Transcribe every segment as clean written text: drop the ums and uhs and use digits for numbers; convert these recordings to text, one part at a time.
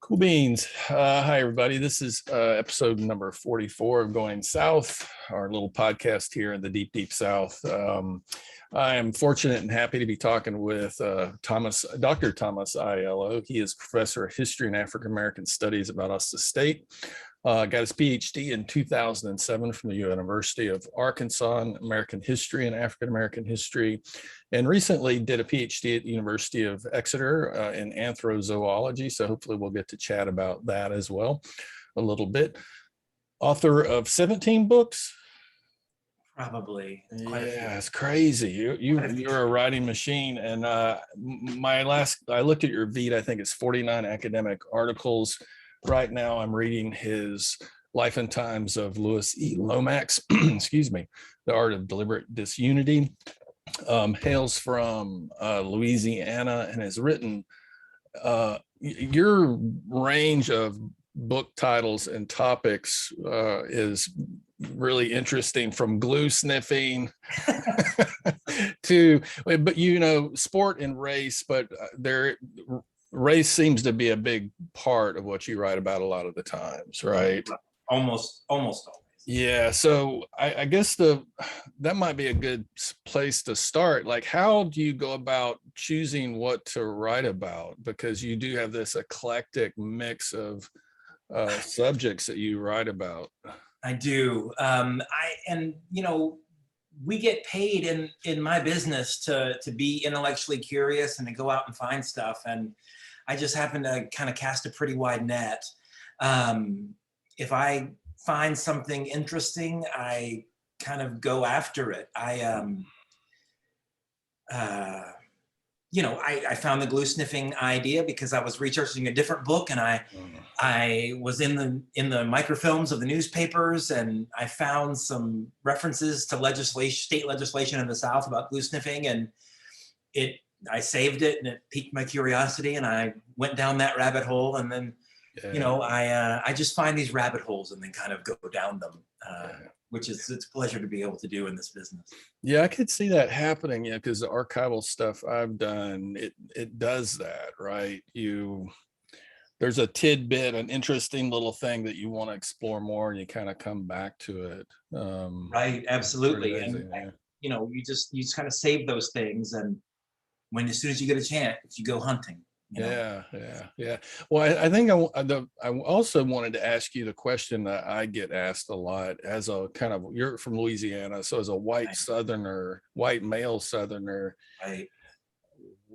Cool beans. Hi, everybody. This is episode number 44 of Going South, our little podcast here in the deep, deep South. I am fortunate and happy to be talking with Dr. Thomas Aiello. He is professor of history and African American studies at Valdosta State. Got his PhD in 2007 from the University of Arkansas in American history and African American history, and recently did a PhD at the University of Exeter in anthrozoology. So hopefully we'll get to chat about that as well a little bit. Author of 17 books. Probably. Yeah, it's crazy. You're a writing machine. And I looked at your Veed, I think it's 49 academic articles. Right now, I'm reading his Life and Times of Louis E. Lomax, excuse me, The Art of Deliberate Disunity. Hails from Louisiana and has written your range of book titles and topics is really interesting, from glue sniffing to, but sport and race, but race seems to be a big part of what you write about a lot of the times, right? Almost always. Yeah, so I guess that might be a good place to start. Like, how do you go about choosing what to write about? Because you do have this eclectic mix of subjects that you write about. I do. We get paid in my business to be intellectually curious and to go out and find stuff. And I just happen to kind of cast a pretty wide net. If I find something interesting, I kind of go after it. I found the glue sniffing idea because I was researching a different book, and I was in the microfilms of the newspapers, and I found some references to state legislation in the South about glue sniffing, and I saved it, and it piqued my curiosity, and I went down that rabbit hole, and then I just find these rabbit holes and then kind of go down them, which it's a pleasure to be able to do in this business. Yeah, I could see that happening, because the archival stuff I've done, it does that, right? There's a tidbit, an interesting little thing that you want to explore more, and you kind of come back to it. Right, absolutely. And you just kind of save those things, and as soon as you get a chance, you go hunting. Yeah. Well, I think I also wanted to ask you the question that I get asked a lot as a kind of, you're from Louisiana, so as a white Southerner, white male Southerner, right?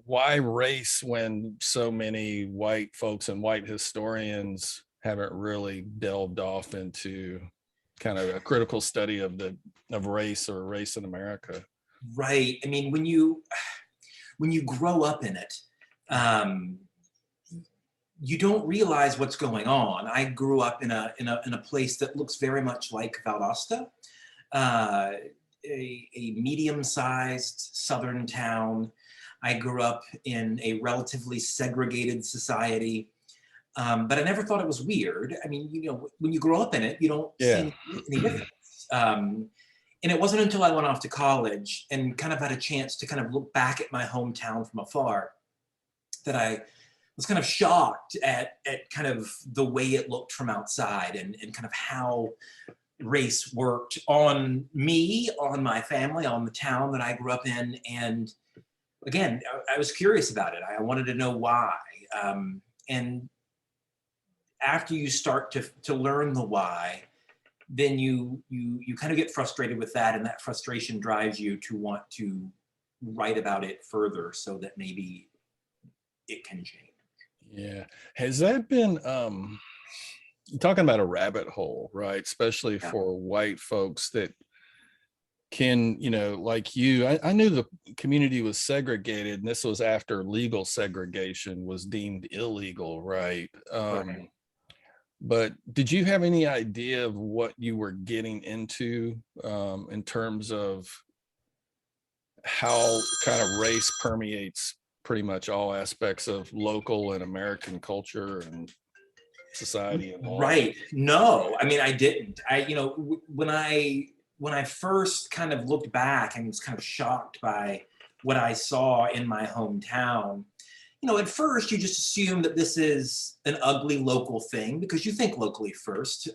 Why race when so many white folks and white historians haven't really delved off into kind of a critical study of race or race in America? Right. I mean, when you grow up in it, you don't realize what's going on. I grew up in a place that looks very much like Valdosta, a medium-sized southern town. I grew up in a relatively segregated society, but I never thought it was weird. I mean, when you grow up in it, you don't see any difference. And it wasn't until I went off to college and kind of had a chance to kind of look back at my hometown from afar that I was kind of shocked at kind of the way it looked from outside, and kind of how race worked on me, on my family, on the town that I grew up in. And again, I was curious about it. I wanted to know why. And after you start to learn the why, then you kind of get frustrated with that, and that frustration drives you to want to write about it further so that maybe it can change. Yeah. Has that been talking about a rabbit hole, right? Especially for white folks that can, like you, I knew the community was segregated, and this was after legal segregation was deemed illegal, right? Right. But did you have any idea of what you were getting into in terms of how kind of race permeates pretty much all aspects of local and American culture and society and all? Right. No, I mean, I didn't. When I first kind of looked back and was kind of shocked by what I saw in my hometown, at first you just assume that this is an ugly local thing because you think locally first.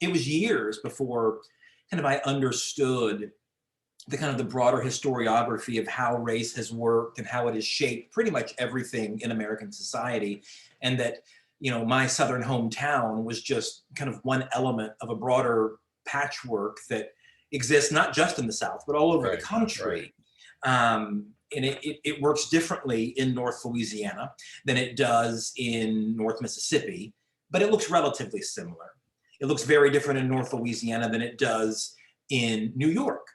It was years before kind of I understood the kind of the broader historiography of how race has worked and how it has shaped pretty much everything in American society. And that, my Southern hometown was just kind of one element of a broader patchwork that exists not just in the South, but all over the country. And it works differently in North Louisiana than it does in North Mississippi, but it looks relatively similar. It looks very different in North Louisiana than it does in New York.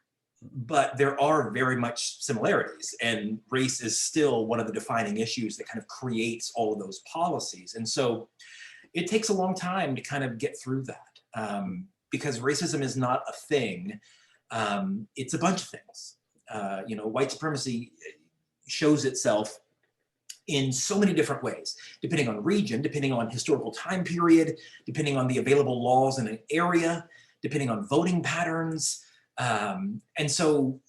But there are very much similarities, and race is still one of the defining issues that kind of creates all of those policies. And so it takes a long time to kind of get through that, because racism is not a thing. It's a bunch of things. White supremacy shows itself in so many different ways, depending on region, depending on historical time period, depending on the available laws in an area, depending on voting patterns. And so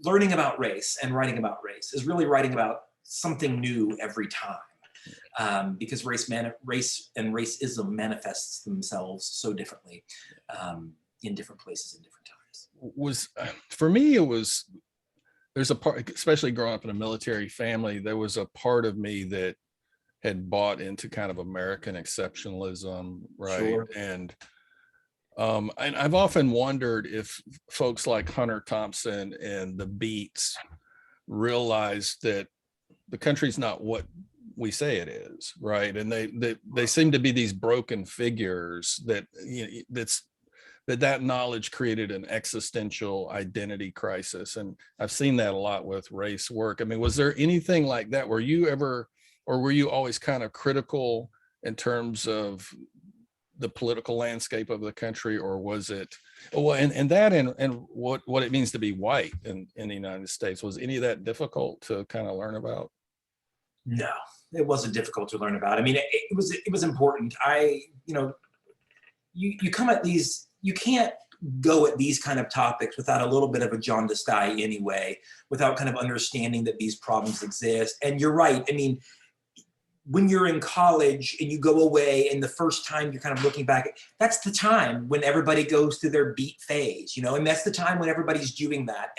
learning about race and writing about race is really writing about something new every time, because race and racism manifests themselves so differently in different places and different times. For me, there's a part, especially growing up in a military family, there was a part of me that had bought into kind of American exceptionalism, right? Sure. And I've often wondered if folks like Hunter Thompson and the Beats realize that the country's not what we say it is, right? And they seem to be these broken figures that knowledge created an existential identity crisis. And I've seen that a lot with race work. I mean, was there anything like that? Were you always kind of critical in terms of the political landscape of the country, or was it, and what it means to be white in the United States? Was any of that difficult to kind of learn about? No, it wasn't difficult to learn about. I mean, it was important. You come at these, you can't go at these kind of topics without a little bit of a jaundiced eye anyway, without kind of understanding that these problems exist. And you're right. I mean, when you're in college and you go away and the first time you're kind of looking back, that's the time when everybody goes through their beat phase, and that's the time when everybody's doing that.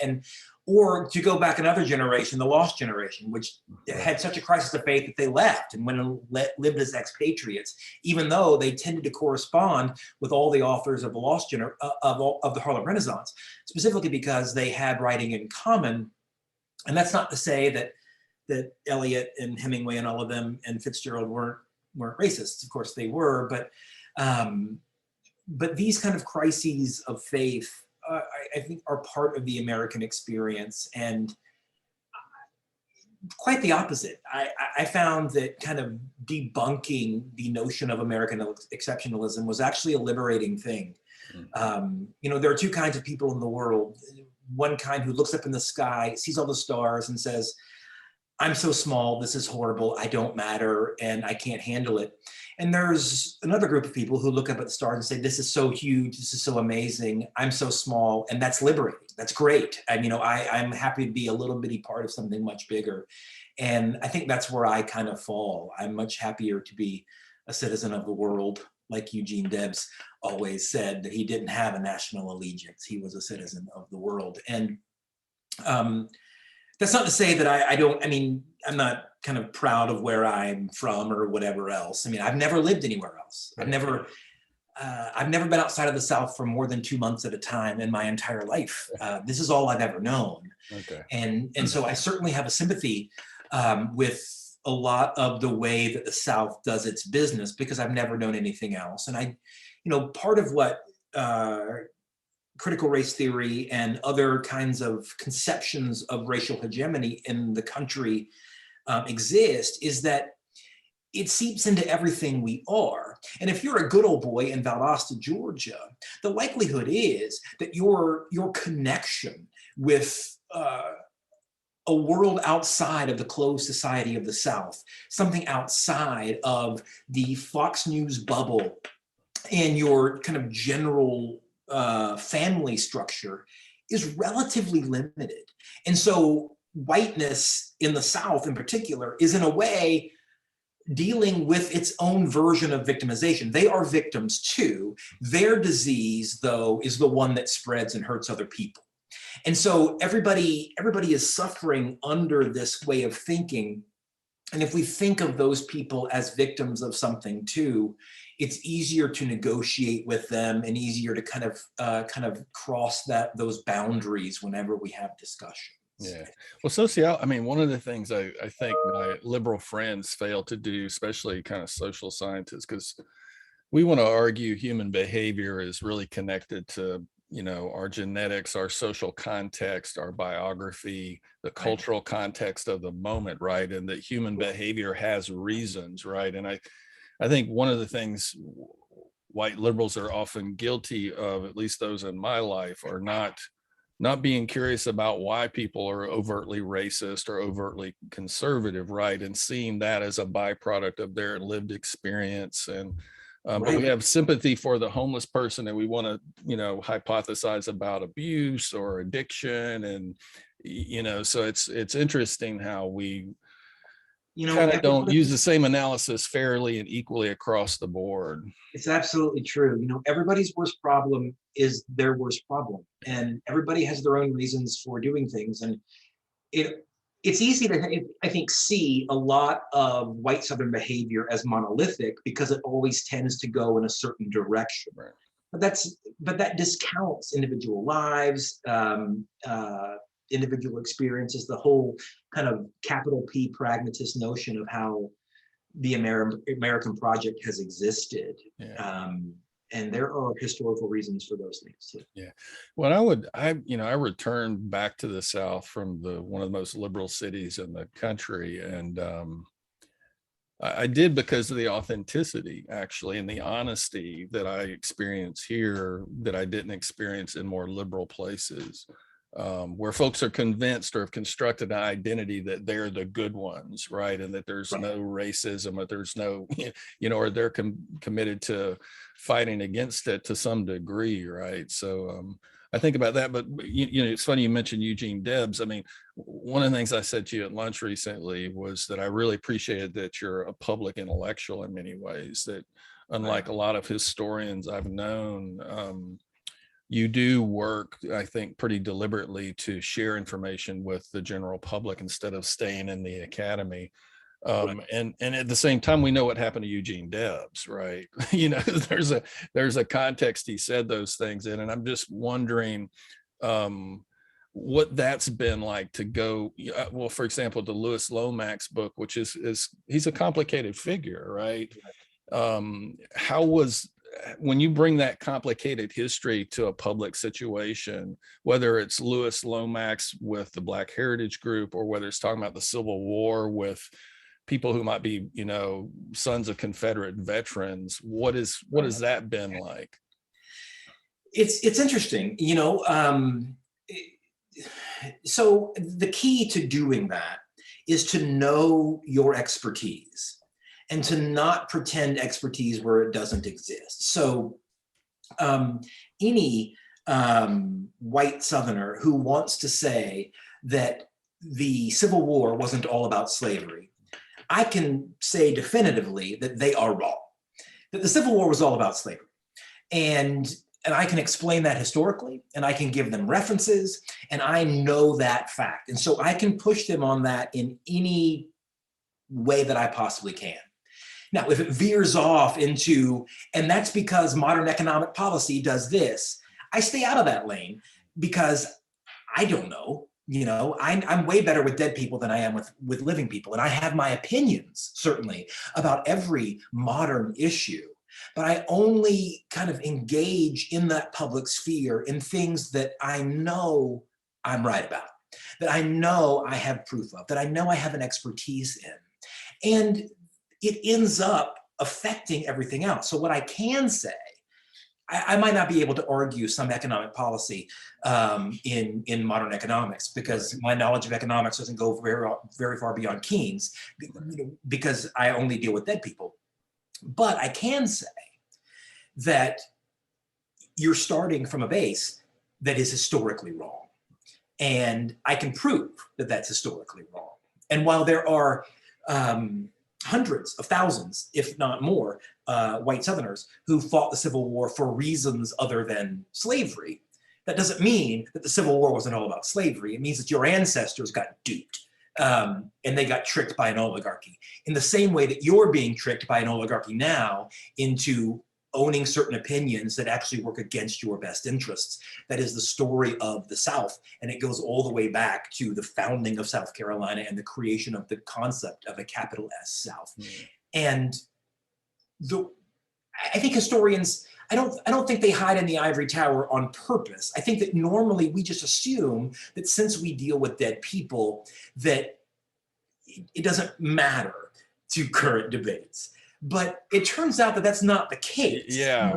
Or to go back another generation, the lost generation, which had such a crisis of faith that they left and went and lived as expatriates, even though they tended to correspond with all the authors of the of the Harlem Renaissance, specifically because they had writing in common. And that's not to say that Eliot and Hemingway and all of them and Fitzgerald weren't racists. Of course they were, but these kind of crises of faith, I think, are part of the American experience, and quite the opposite. I found that kind of debunking the notion of American exceptionalism was actually a liberating thing. There are two kinds of people in the world. One kind who looks up in the sky, sees all the stars, and says, I'm so small, this is horrible, I don't matter, and I can't handle it. And there's another group of people who look up at the stars and say, this is so huge, this is so amazing, I'm so small, and that's liberating, that's great. And I'm happy to be a little bitty part of something much bigger. And I think that's where I kind of fall. I'm much happier to be a citizen of the world, like Eugene Debs always said, that he didn't have a national allegiance, he was a citizen of the world. And that's not to say that I'm not kind of proud of where I'm from or whatever else. I mean, I've never lived anywhere else. I've never been outside of the South for more than 2 months at a time in my entire life. This is all I've ever known. Okay. And so I certainly have a sympathy with a lot of the way that the South does its business, because I've never known anything else. And part of what critical race theory and other kinds of conceptions of racial hegemony in the country exist is that it seeps into everything we are. And if you're a good old boy in Valdosta, Georgia, the likelihood is that your connection with a world outside of the closed society of the South, something outside of the Fox News bubble and your kind of general family structure, is relatively limited. And so whiteness in the South in particular is in a way dealing with its own version of victimization. They are victims too. Their disease, though, is the one that spreads and hurts other people. And so everybody is suffering under this way of thinking. And if we think of those people as victims of something too, it's easier to negotiate with them and easier to kind of cross those boundaries whenever we have discussions. Yeah. Well, I mean, one of the things I think my liberal friends fail to do, especially kind of social scientists, because we want to argue human behavior is really connected to, our genetics, our social context, our biography, the cultural context of the moment, right? And that human behavior has reasons, right? And I think one of the things white liberals are often guilty of, at least those in my life, are not being curious about why people are overtly racist or overtly conservative, right? And seeing that as a byproduct of their lived experience. And but we have sympathy for the homeless person, and we want to, hypothesize about abuse or addiction. And, so it's interesting how we kind of don't use the same analysis fairly and equally across the board. It's absolutely true. Everybody's worst problem is their worst problem, and everybody has their own reasons for doing things. And it's easy to, I think, see a lot of white Southern behavior as monolithic because it always tends to go in a certain direction. Right. But that discounts individual lives, individual experiences, the whole kind of capital P pragmatist notion of how the American project has existed. Yeah. And there are historical reasons for those things too. Yeah. Well, I returned back to the South from one of the most liberal cities in the country. And I did because of the authenticity, actually, and the honesty that I experience here that I didn't experience in more liberal places, where folks are convinced or have constructed an identity that they're the good ones, right? And that there's no racism, or there's no, or they're committed to fighting against it to some degree, right? So I think about that. But it's funny you mentioned Eugene Debs. I mean, one of the things I said to you at lunch recently was that I really appreciated that you're a public intellectual in many ways, that unlike a lot of historians I've known, you do work, I think, pretty deliberately to share information with the general public instead of staying in the academy. And at the same time, we know what happened to Eugene Debs, right? There's a context he said those things in, and I'm just wondering what that's been like to go. Well, for example, the Louis Lomax book, which is he's a complicated figure, right? How was, when you bring that complicated history to a public situation, whether it's Louis Lomax with the Black Heritage Group, or whether it's talking about the Civil War with people who might be, sons of Confederate veterans, what has that been like? It's interesting, so the key to doing that is to know your expertise and to not pretend expertise where it doesn't exist. So any white Southerner who wants to say that the Civil War wasn't all about slavery, I can say definitively that they are wrong, that the Civil War was all about slavery. And I can explain that historically, and I can give them references, and I know that fact. And so I can push them on that in any way that I possibly can. Now, if it veers off into, and that's because modern economic policy does this, I stay out of that lane because I don't know. I'm way better with dead people than I am with living people. And I have my opinions, certainly, about every modern issue. But I only kind of engage in that public sphere in things that I know I'm right about, that I know I have proof of, that I know I have an expertise in. And it ends up affecting everything else. So what I can say, I might not be able to argue some economic policy in modern economics, because my knowledge of economics doesn't go very far beyond Keynes, because I only deal with dead people. But I can say that you're starting from a base that is historically wrong. And I can prove that that's historically wrong. And while there are hundreds of thousands, if not more, white Southerners who fought the Civil War for reasons other than slavery, that doesn't mean that the Civil War wasn't all about slavery. It means that your ancestors got duped and they got tricked by an oligarchy. In the same way that you're being tricked by an oligarchy now into owning certain opinions that actually work against your best interests. That is the story of the South. And it goes all the way back to the founding of South Carolina and the creation of the concept of a capital S South. And I think historians, I don't think they hide in the ivory tower on purpose. I think that normally we just assume that since we deal with dead people, that it doesn't matter to current debates. But it turns out that that's not the case. Yeah,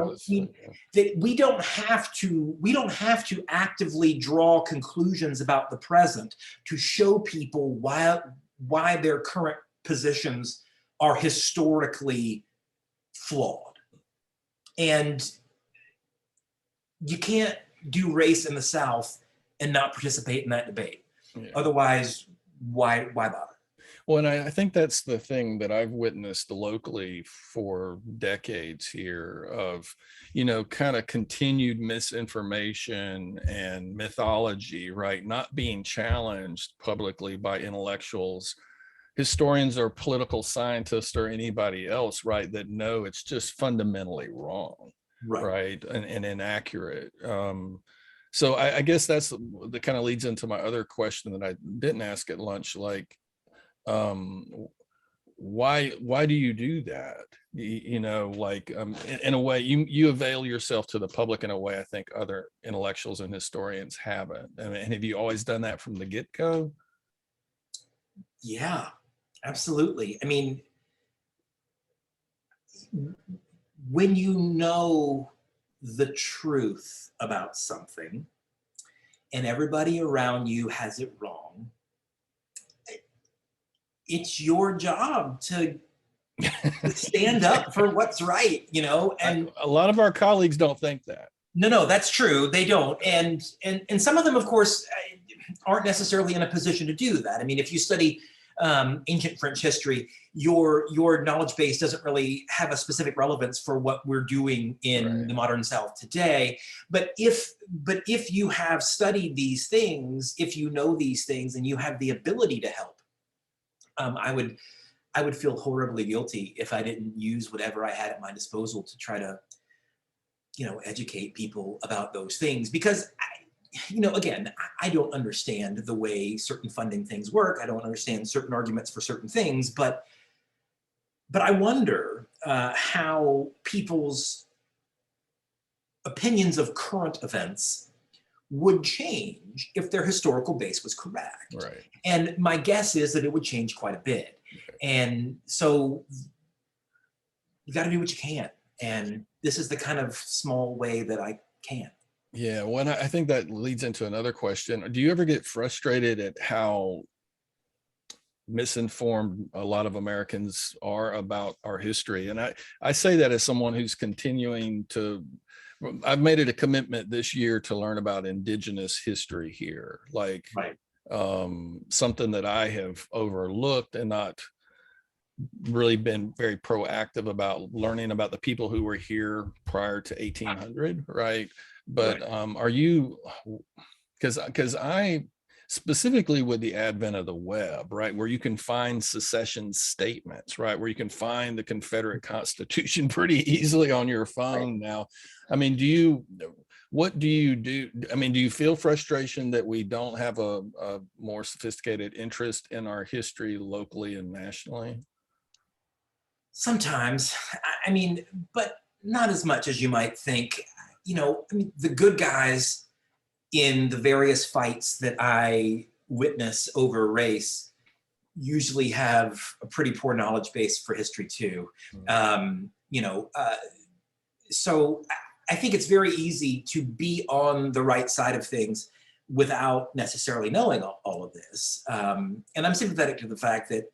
that we don't have to actively draw conclusions about the present to show people why their current positions are historically flawed. And you can't do race in the South and not participate in that debate. Yeah. Otherwise, why bother? Well, and I think that's the thing that I've witnessed locally for decades here of, kind of continued misinformation and mythology, right? Not being challenged publicly by intellectuals, historians or political scientists or anybody else, right? That know it's just fundamentally wrong, right? And inaccurate. So I guess that kind of leads into my other question that I didn't ask at lunch, like, why do you do that? In a way you avail yourself to the public in a way I think other intellectuals and historians haven't. And have you always done that from the get-go? Yeah, absolutely. I mean, when you know the truth about something and everybody around you has it wrong, it's your job to stand up for what's right, and a lot of our colleagues don't think that. No, that's true. They don't. And some of them, of course, aren't necessarily in a position to do that. I mean, if you study ancient French history, your knowledge base doesn't really have a specific relevance for what we're doing in the modern South today. But if you have studied these things, if you know these things and you have the ability to help, I would feel horribly guilty if I didn't use whatever I had at my disposal to try to, educate people about those things. Because, again, I don't understand the way certain funding things work. I don't understand certain arguments for certain things, but I wonder how people's opinions of current events would change if their historical base was correct. Right. And my guess is that it would change quite a bit. And so you got to do what you can. And this is the kind of small way that I can. Yeah, well, I think that leads into another question. Do you ever get frustrated at how misinformed a lot of Americans are about our history? And I say that as someone who's continuing to, I've made it a commitment this year to learn about indigenous history here, like something that I have overlooked and not really been very proactive about learning about the people who were here prior to 1800, right? But are you, because I, specifically with the advent of the web, right, where you can find secession statements, right, where you can find the Confederate Constitution pretty easily on your phone now. I mean, what do you do? I mean, do you feel frustration that we don't have a more sophisticated interest in our history locally and nationally? Sometimes, I mean, but not as much as you might think. I mean, the good guys in the various fights that I witness over race usually have a pretty poor knowledge base for history too. So I think it's very easy to be on the right side of things without necessarily knowing all of this. And I'm sympathetic to the fact that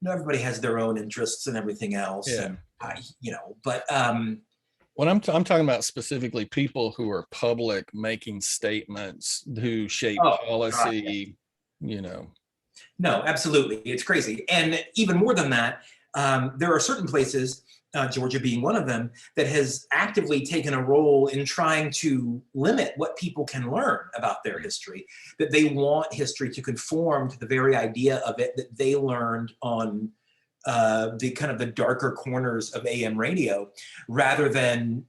everybody has their own interests and everything else. Yeah. And but When I'm talking about specifically people who are public, making statements, who shape Oh, God. policy, you know. No, absolutely. It's crazy. And even more than that, there are certain places, Georgia being one of them, that has actively taken a role in trying to limit what people can learn about their history, that they want history to conform to the very idea of it that they learned on the kind of the darker corners of AM radio, rather than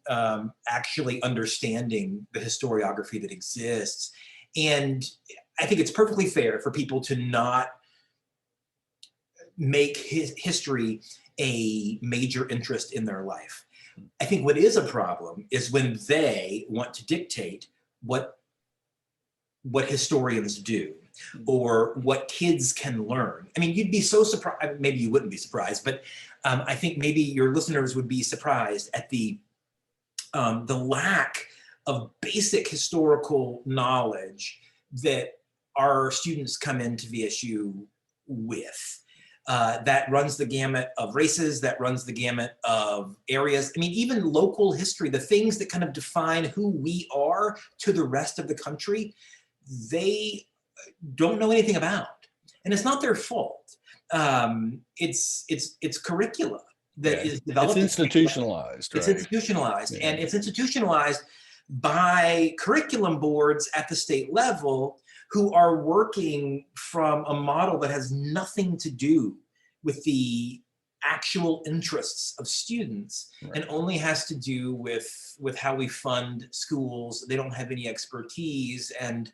actually understanding the historiography that exists. And I think it's perfectly fair for people to not make history a major interest in their life. I think what is a problem is when they want to dictate what historians do or what kids can learn. I mean, you'd be so surprised, maybe you wouldn't be surprised, but I think maybe your listeners would be surprised at the lack of basic historical knowledge that our students come into VSU with. That runs the gamut of races, that runs the gamut of areas. I mean, even local history, the things that kind of define who we are to the rest of the country, they don't know anything about. And it's not their fault. It's curricula that is developed. It's institutionalized, right? It's institutionalized, and it's institutionalized by curriculum boards at the state level who are working from a model that has nothing to do with the actual interests of students, and only has to do with how we fund schools. They don't have any expertise. And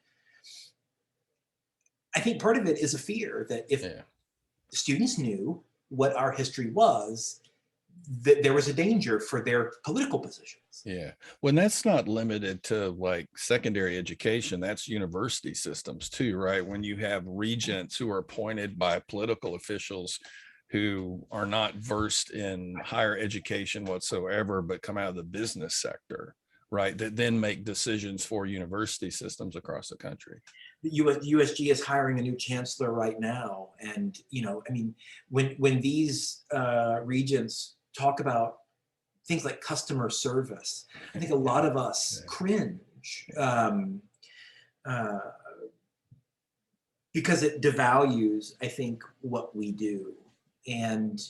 I think part of it is a fear that if students knew what our history was, that there was a danger for their political positions. Yeah. Well, that's not limited to like secondary education. That's university systems too, right? When you have regents who are appointed by political officials who are not versed in higher education whatsoever, but come out of the business sector, right? That then make decisions for university systems across the country. The USG is hiring a new chancellor right now. And, you know, I mean, when these regents talk about things like customer service, I think a lot of us cringe because it devalues, I think, what we do. And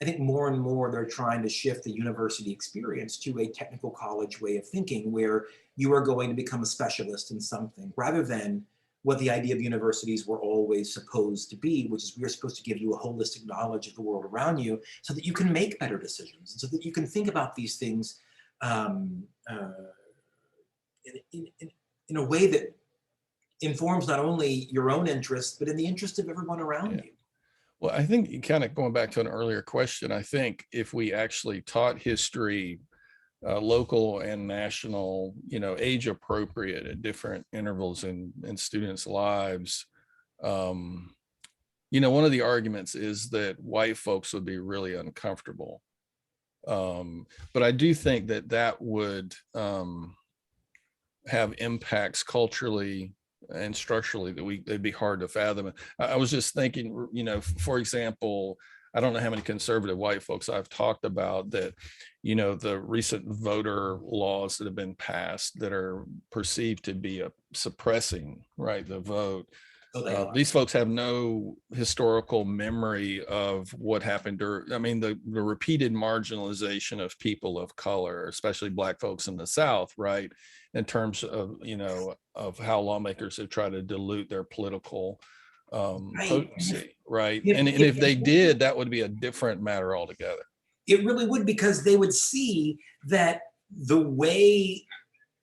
I think more and more they're trying to shift the university experience to a technical college way of thinking, where you are going to become a specialist in something, rather than what the idea of universities were always supposed to be, which is we are supposed to give you a holistic knowledge of the world around you so that you can make better decisions, and so that you can think about these things in a way that informs not only your own interests, but in the interest of everyone around you. Well, I think, kind of going back to an earlier question, I think if we actually taught history local and national, you know, age appropriate at different intervals in students' lives. You know, one of the arguments is that white folks would be really uncomfortable. But I do think that that would have impacts culturally and structurally that they'd be hard to fathom. I was just thinking, you know, for example, I don't know how many conservative white folks I've talked about that, you know, the recent voter laws that have been passed that are perceived to be suppressing, right, the vote. These folks have no historical memory of what happened during, I mean, the repeated marginalization of people of color, especially Black folks in the South, right, in terms of, you know, of how lawmakers have tried to dilute their political potency, right? And if they did, that would be a different matter altogether. It really would, because they would see that the way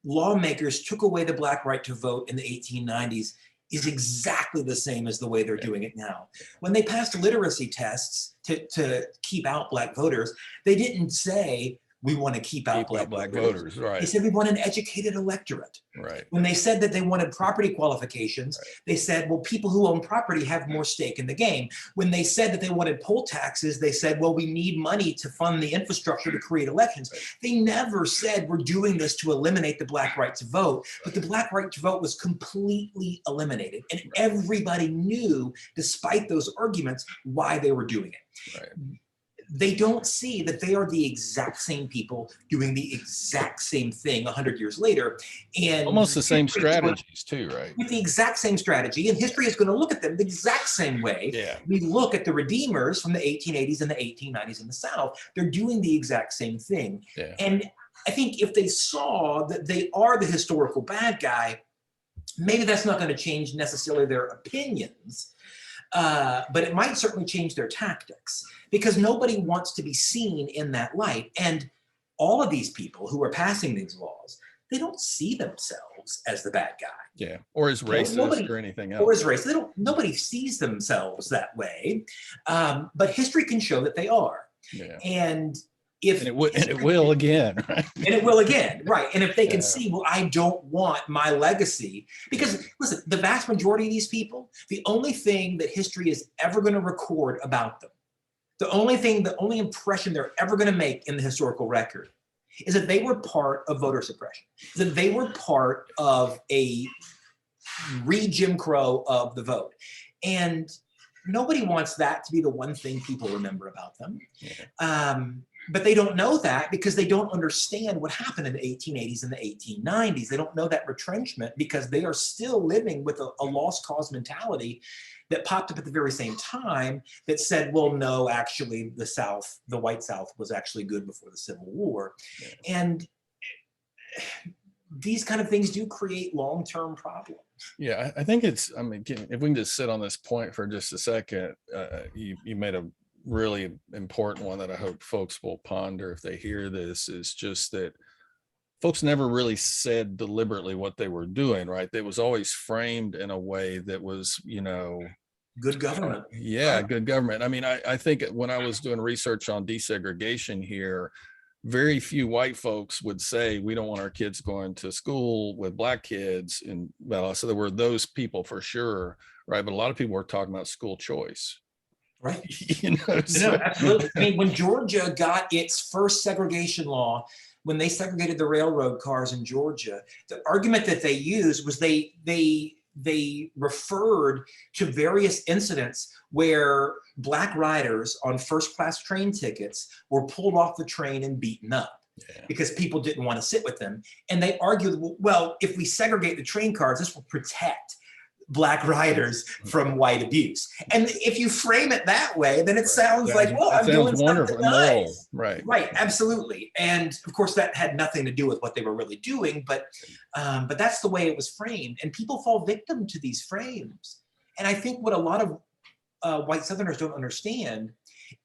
lawmakers took away the Black right to vote in the 1890s is exactly the same as the way they're doing it now. When they passed literacy tests to keep out Black voters, they didn't say, we want to keep out Black voters. Right. They said we want an educated electorate. Right. When they said that they wanted property qualifications, they said, well, people who own property have more stake in the game. When they said that they wanted poll taxes, they said, well, we need money to fund the infrastructure to create elections. They never said we're doing this to eliminate the Black right to vote, but the Black right to vote was completely eliminated. And everybody knew, despite those arguments, why they were doing it. Right. they don't see that they are the exact same people doing the exact same thing 100 years later. And almost the same strategies too, right? With the exact same strategy, and history is going to look at them the exact same way. Yeah. We look at the redeemers from the 1880s and the 1890s in the South. They're doing the exact same thing. Yeah. And I think if they saw that they are the historical bad guy, maybe that's not going to change necessarily their opinions, but it might certainly change their tactics, because nobody wants to be seen in that light. And all of these people who are passing these laws, they don't see themselves as the bad guy. Yeah, or as racist or anything else. Or as racist. Nobody sees themselves that way. But history can show that they are. Yeah. And it will again, right? And it will again, right? And if they can see, well, I don't want my legacy, because listen, the vast majority of these people, the only thing that history is ever going to record about them, the only impression they're ever going to make in the historical record, is that they were part of voter suppression, that they were part of a re-Jim Crow of the vote. And nobody wants that to be the one thing people remember about them. Yeah. But they don't know that because they don't understand what happened in the 1880s and the 1890s. They don't know that retrenchment because they are still living with a lost cause mentality that popped up at the very same time that said, well, no, actually the South, the white South was actually good before the Civil War. Yeah. And these kind of things do create long-term problems. Yeah, I think it's, I mean, if we can just sit on this point for just a second, you made a really important one that I hope folks will ponder if they hear this, is just that folks never really said deliberately what they were doing, right? It was always framed in a way that was, you know, good government. Yeah, right? Good government. I mean, I think when I was doing research on desegregation here, very few white folks would say we don't want our kids going to school with black kids. And well, so there were those people for sure, right? But a lot of people were talking about school choice. Right. You know, so. No, absolutely. I mean, when Georgia got its first segregation law, when they segregated the railroad cars in Georgia, the argument that they used was they referred to various incidents where black riders on first-class train tickets were pulled off the train and beaten up. Yeah. Because people didn't want to sit with them. And they argued, well, if we segregate the train cars, this will protect black riders from white abuse. And if you frame it that way, then it sounds like, well, I'm doing something nice. Right. Right, absolutely. And of course that had nothing to do with what they were really doing, but that's the way it was framed. And people fall victim to these frames. And I think what a lot of white Southerners don't understand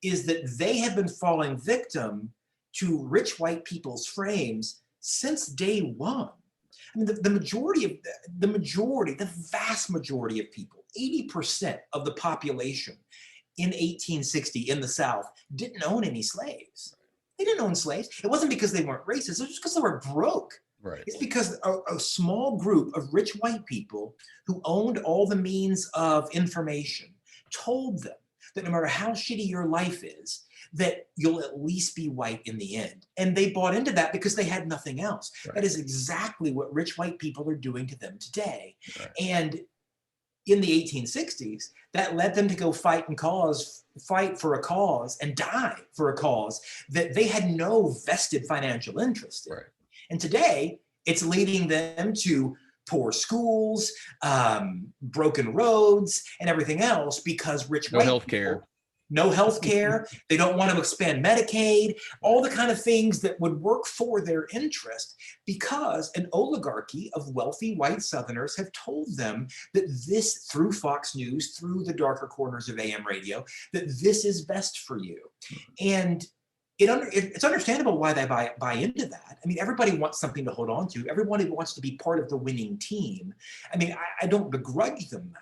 is that they have been falling victim to rich white people's frames since day one. I mean, the vast majority of people, 80% of the population in 1860 in the South didn't own any slaves. They didn't own slaves. It wasn't because they weren't racist. It was just because they were broke. Right. It's because a small group of rich white people who owned all the means of information told them that no matter how shitty your life is, that you'll at least be white in the end. And they bought into that because they had nothing else. Right. That is exactly what rich white people are doing to them today. Right. And in the 1860s, that led them to go fight for a cause and die for a cause that they had no vested financial interest in. Right. And today, it's leading them to poor schools, broken roads, and everything else because rich white people, no health care, they don't want to expand Medicaid, all the kind of things that would work for their interest because an oligarchy of wealthy white Southerners have told them that this, through Fox News, through the darker corners of AM radio, that this is best for you. And it's understandable why they buy into that. I mean, everybody wants something to hold on to. Everybody wants to be part of the winning team. I mean, I don't begrudge them that.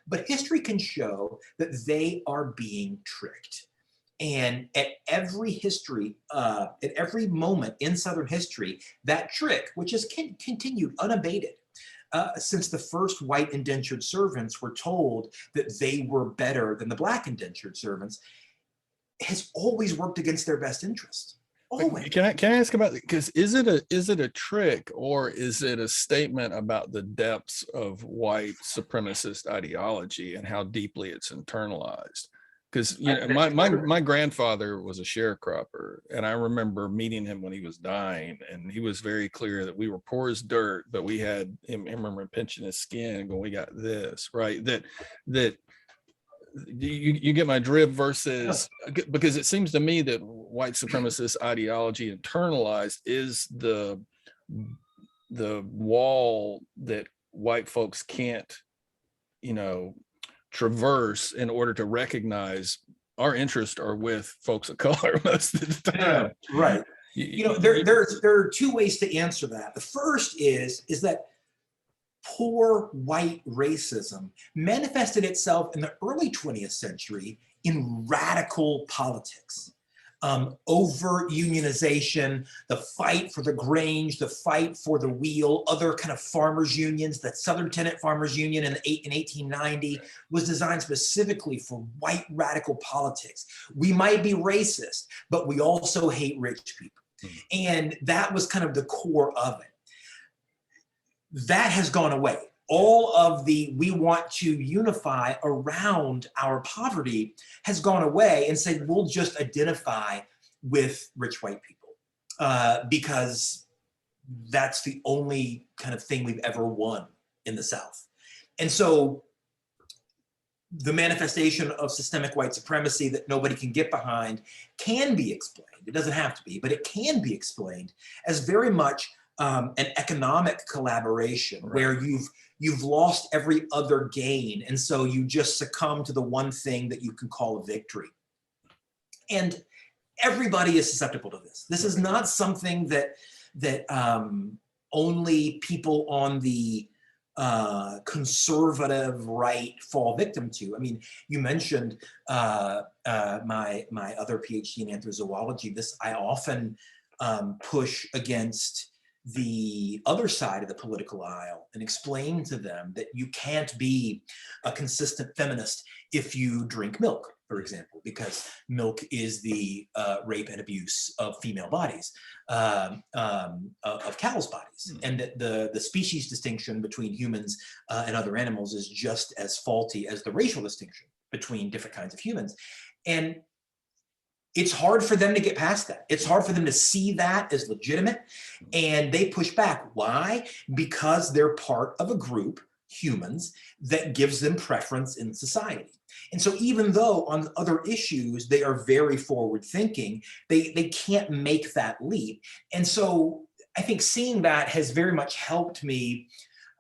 But history can show that they are being tricked. And at every moment in Southern history, that trick, which has continued unabated since the first white indentured servants were told that they were better than the black indentured servants, has always worked against their best interest. Always. Can I ask about, because is it a trick or is it a statement about the depths of white supremacist ideology and how deeply it's internalized? because my grandfather was a sharecropper, and I remember meeting him when he was dying, and he was very clear that we were poor as dirt, but we had him. I remember pinching his skin and going, "We got this right." That you get my drift versus, because it seems to me that white supremacist ideology internalized is the wall that white folks can't, traverse in order to recognize our interests are with folks of color most of the time. Yeah, right. There are two ways to answer that. The first is that poor white racism manifested itself in the early 20th century in radical politics. Overt unionization, the fight for the Grange, the fight for the wheel, other kind of farmers unions, the Southern Tenant Farmers Union in 1890 was designed specifically for white radical politics. We might be racist, but we also hate rich people. And that was kind of the core of it. That has gone away. All of the we want to unify around our poverty has gone away, and said we'll just identify with rich white people because that's the only kind of thing we've ever won in the South. And so the manifestation of systemic white supremacy that nobody can get behind can be explained. It doesn't have to be, but it can be explained as very much an economic collaboration, right, where you've lost every other gain, and so you just succumb to the one thing that you can call a victory. And everybody is susceptible to this. This is not something that only people on the conservative right fall victim to. I mean, you mentioned my other PhD in anthrozoology. This I often push against the other side of the political aisle and explain to them that you can't be a consistent feminist if you drink milk, for example, because milk is the rape and abuse of female bodies, of cows' bodies, and that the species distinction between humans and other animals is just as faulty as the racial distinction between different kinds of humans. And it's hard for them to get past that. It's hard for them to see that as legitimate, and they push back. Why? Because they're part of a group, humans, that gives them preference in society. And so even though on other issues they are very forward thinking, they can't make that leap. And so I think seeing that has very much helped me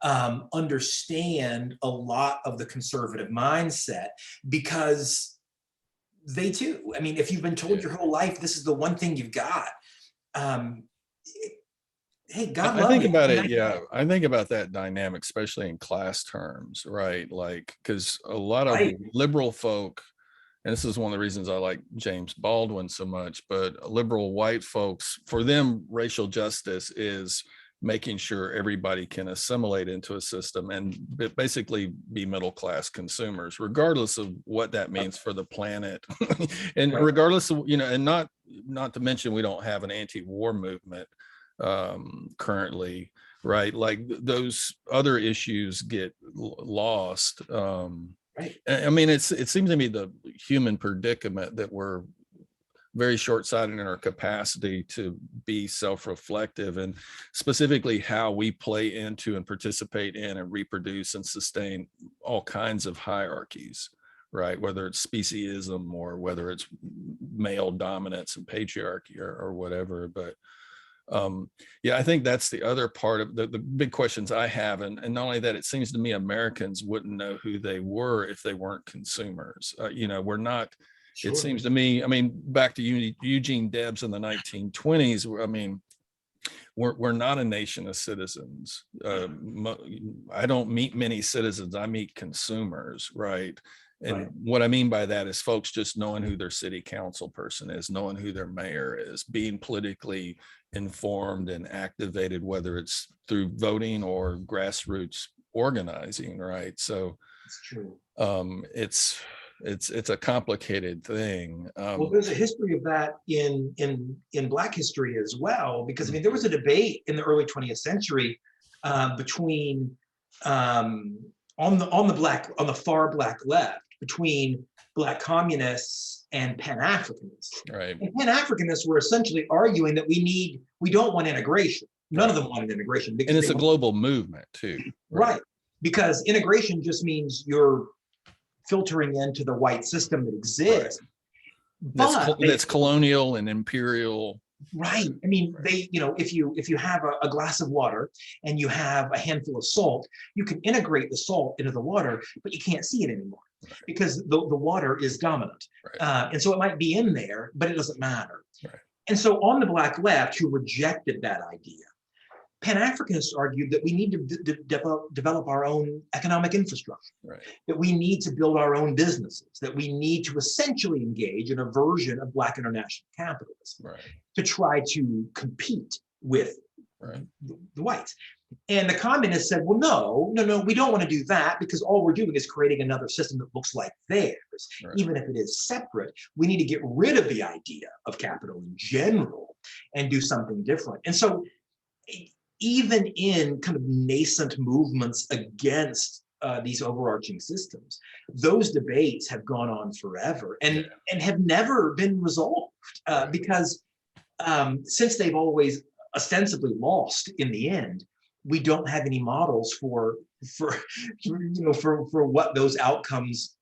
understand a lot of the conservative mindset, because they too. I mean, if you've been told your whole life this is the one thing you've got, hey, God love you. I think about it. Yeah, I think about that dynamic, especially in class terms, right? Like, because a lot of liberal folk, and this is one of the reasons I like James Baldwin so much, but liberal white folks, for them, racial justice is making sure everybody can assimilate into a system and basically be middle-class consumers, regardless of what that means for the planet. And regardless of, and not to mention, we don't have an anti-war movement currently, right? Like those other issues get lost. I mean, it seems to me the human predicament that we're very short-sighted in our capacity to be self-reflective, and specifically how we play into and participate in and reproduce and sustain all kinds of hierarchies, right? Whether it's speciesism or whether it's male dominance and patriarchy or whatever. But yeah, I think that's the other part of the big questions I have. And not only that, it seems to me Americans wouldn't know who they were if they weren't consumers. We're not. Sure. It seems to me, I mean, back to Eugene Debs in the 1920s, I mean, we're not a nation of citizens. I don't meet many citizens, I meet consumers, right? And what I mean by that is folks just knowing who their city council person is, knowing who their mayor is, being politically informed and activated, whether it's through voting or grassroots organizing, right? So it's true. It's a complicated thing. Well, there's a history of that in Black history as well, because I mean, there was a debate in the early 20th century between on the far Black left, between Black communists and Pan-Africanists. Right. And Pan-Africanists were essentially arguing that we don't want integration. None of them wanted integration. And it's a global movement too. Right. Because integration just means you're filtering into the white system that exists. Right. That's colonial and imperial. Right. I mean, if you have a glass of water and you have a handful of salt, you can integrate the salt into the water, but you can't see it anymore because the water is dominant. Right. And so it might be in there, but it doesn't matter. Right. And so on the Black left, who rejected that idea, Pan-Africanists argued that we need to develop our own economic infrastructure, right, that we need to build our own businesses, that we need to essentially engage in a version of Black international capitalism, right, to try to compete with the whites. And the communists said, well, no, we don't want to do that because all we're doing is creating another system that looks like theirs. Right. Even if it is separate, we need to get rid of the idea of capital in general and do something different. And so even in kind of nascent movements against these overarching systems, those debates have gone on forever and have never been resolved because since they've always ostensibly lost in the end, we don't have any models for what those outcomes,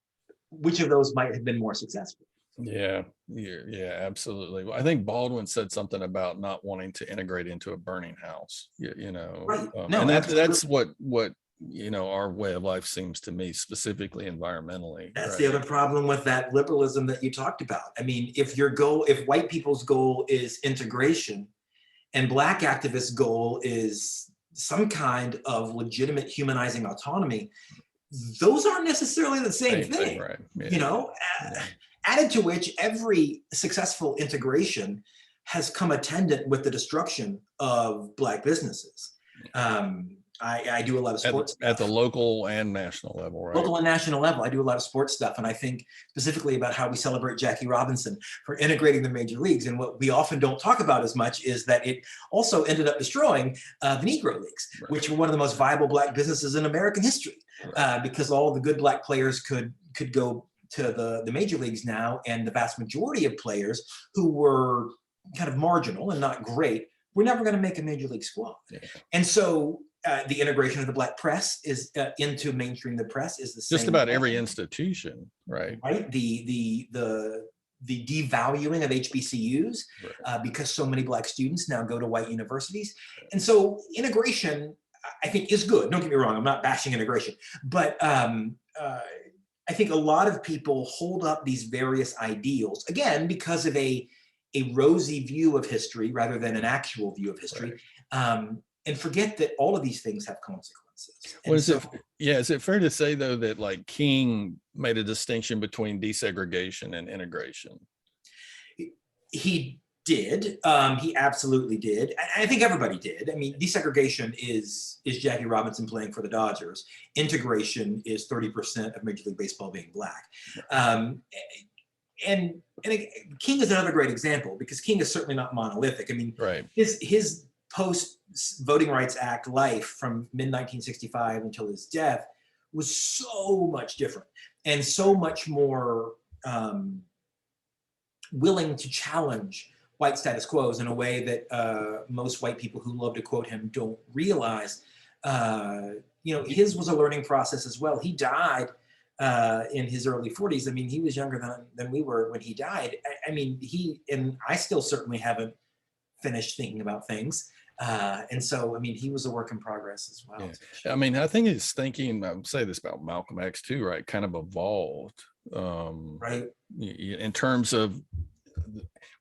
which of those might have been more successful. Yeah, absolutely. Well, I think Baldwin said something about not wanting to integrate into a burning house. Right. And that's what our way of life seems to me, specifically environmentally. That's the other problem with that liberalism that you talked about. I mean, if white people's goal is integration, and Black activists' goal is some kind of legitimate humanizing autonomy, those aren't necessarily the same thing. Right. Yeah. Added to which every successful integration has come attendant with the destruction of Black businesses. I do a lot of sports at the local and national level, right? Local and national level. I do a lot of sports stuff, and I think specifically about how we celebrate Jackie Robinson for integrating the major leagues. And what we often don't talk about as much is that it also ended up destroying the Negro Leagues, right, which were one of the most viable Black businesses in American history, right, because all the good Black players could go to the major leagues now, and the vast majority of players who were kind of marginal and not great were never going to make a major league squad. Yeah. And so the integration of the Black press is into mainstream the press is the same. Just about every institution, right? Right. The devaluing of HBCUs right, because so many Black students now go to white universities, and so integration, I think, is good. Don't get me wrong; I'm not bashing integration, but I think a lot of people hold up these various ideals, again, because of a rosy view of history rather than an actual view of history, right, and forget that all of these things have consequences. Well, is it fair to say, though, that like King made a distinction between desegregation and integration? He did. He absolutely did. I think everybody did. I mean, desegregation is Jackie Robinson playing for the Dodgers. Integration is 30% of Major League Baseball being Black. And King is another great example because King is certainly not monolithic. I mean, right, his post-Voting Rights Act life from mid-1965 until his death was so much different and so much more willing to challenge white status quos in a way that most white people who love to quote him don't realize. His was a learning process as well. He died in his early 40s. I mean, he was younger than we were when he died. I mean, I still certainly haven't finished thinking about things. And so, I mean, he was a work in progress as well. Yeah. I mean, I think his thinking, I would say this about Malcolm X too, right? Kind of evolved, right, in terms of,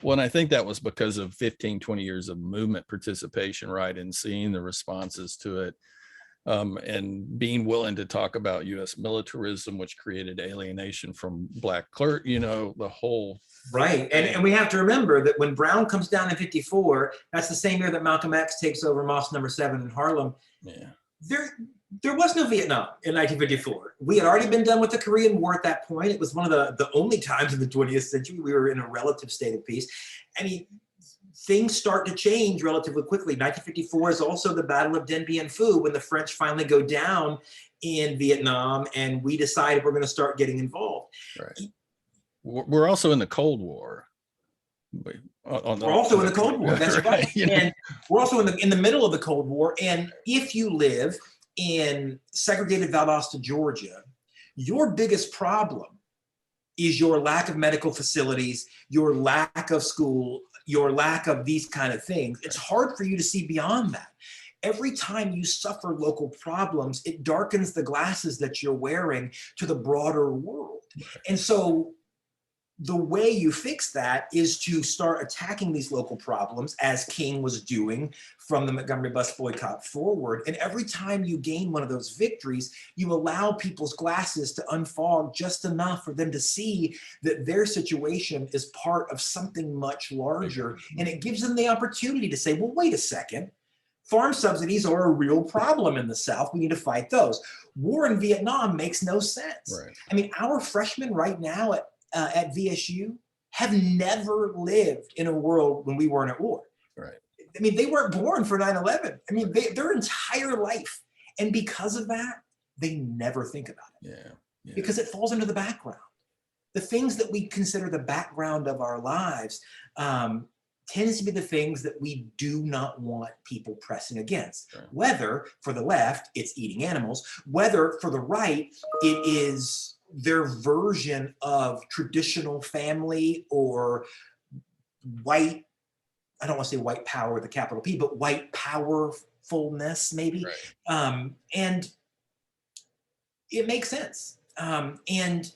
well, and I think that was because of 15, 20 years of movement participation, right? And seeing the responses to it. And being willing to talk about U.S. militarism, which created alienation from Black clerk, the whole. Right. And we have to remember that when Brown comes down in 54, that's the same year that Malcolm X takes over Mosque No. 7 in Harlem. Yeah. There was no Vietnam in 1954. We had already been done with the Korean War at that point. It was one of the only times in the 20th century we were in a relative state of peace. I mean, things start to change relatively quickly. 1954 is also the Battle of Dien Bien Phu, when the French finally go down in Vietnam and we decide we're going to start getting involved. Right. we're also in the Cold War. We're also in the Cold War. That's right. And we're also in the middle of the Cold War. And if you live in segregated Valdosta, Georgia, your biggest problem is your lack of medical facilities, your lack of school, your lack of these kind of things. It's hard for you to see beyond that. Every time you suffer local problems, it darkens the glasses that you're wearing to the broader world. And so the way you fix that is to start attacking these local problems, as King was doing from the Montgomery bus boycott forward. And every time you gain one of those victories, you allow people's glasses to unfog just enough for them to see that their situation is part of something much larger. And it gives them the opportunity to say, well, wait a second. Farm subsidies are a real problem in the South. We need to fight those. War in Vietnam makes no sense. Right. I mean, our freshmen right now at VSU have never lived in a world when we weren't at war. Right. I mean, they weren't born for 9/11. I mean, their entire life. And because of that, they never think about it. Yeah. Because it falls into the background. The things that we consider the background of our lives tends to be the things that we do not want people pressing against. Right. Whether for the left, it's eating animals, whether for the right, it is their version of traditional family or white, I don't want to say white power with a capital P, but white powerfulness maybe. Right. And it makes sense. And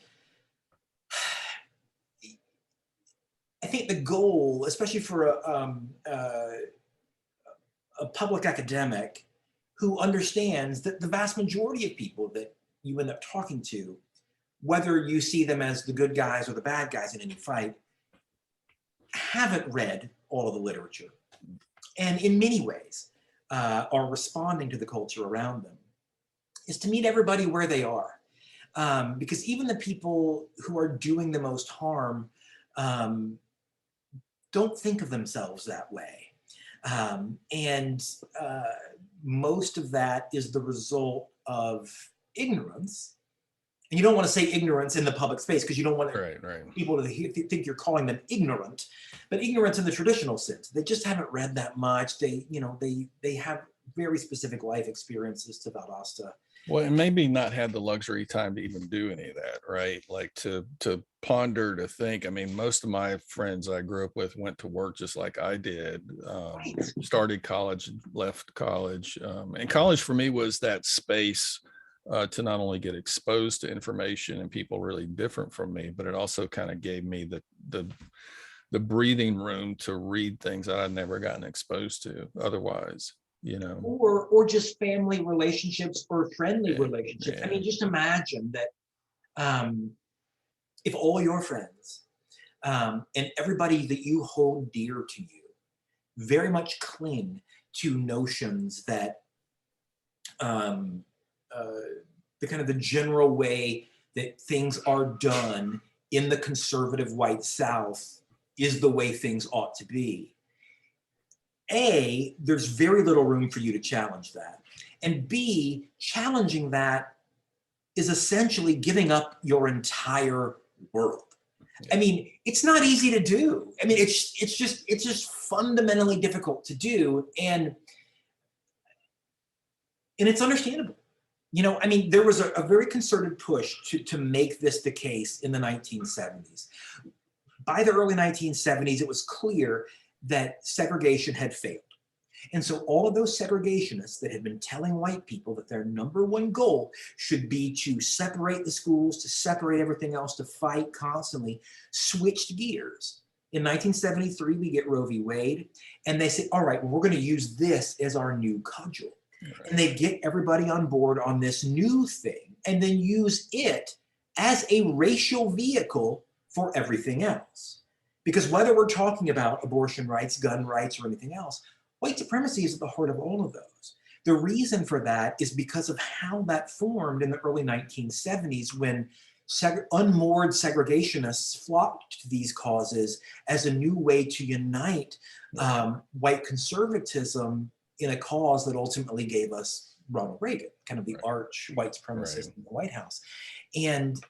I think the goal, especially for a public academic who understands that the vast majority of people that you end up talking to, whether you see them as the good guys or the bad guys in any fight, haven't read all of the literature. And in many ways are responding to the culture around them, is to meet everybody where they are. Because even the people who are doing the most harm don't think of themselves that way. And most of that is the result of ignorance. And you don't want to say ignorance in the public space because you don't want people to think you're calling them ignorant, but ignorance in the traditional sense. They just haven't read that much. They have very specific life experiences to Valdosta. Well, and maybe not had the luxury time to even do any of that, right? Like to ponder, to think. I mean, most of my friends I grew up with went to work just like I did. Started college, left college, and college for me was that space to not only get exposed to information and people really different from me, but it also kind of gave me the breathing room to read things that I'd never gotten exposed to otherwise. Or just family relationships or friendly relationships. I mean, just imagine that if all your friends and everybody that you hold dear to you very much cling to notions that the kind of the general way that things are done in the conservative white South is the way things ought to be. A, there's very little room for you to challenge that. And B, challenging that is essentially giving up your entire world. I mean, it's not easy to do. I mean, it's just fundamentally difficult to do. And it's understandable. I mean, there was a very concerted push to make this the case in the 1970s. By the early 1970s, it was clear that segregation had failed. And so all of those segregationists that had been telling white people that their number one goal should be to separate the schools, to separate everything else, to fight constantly, switched gears. In 1973, we get Roe v. Wade, and they say, all right, well, we're going to use this as our new cudgel. Right. And they get everybody on board on this new thing and then use it as a racial vehicle for everything else. Because whether we're talking about abortion rights, gun rights, or anything else, white supremacy is at the heart of all of those. The reason for that is because of how that formed in the early 1970s when unmoored segregationists flocked to these causes as a new way to unite white conservatism in a cause that ultimately gave us Ronald Reagan, kind of the arch white supremacist in the White House. And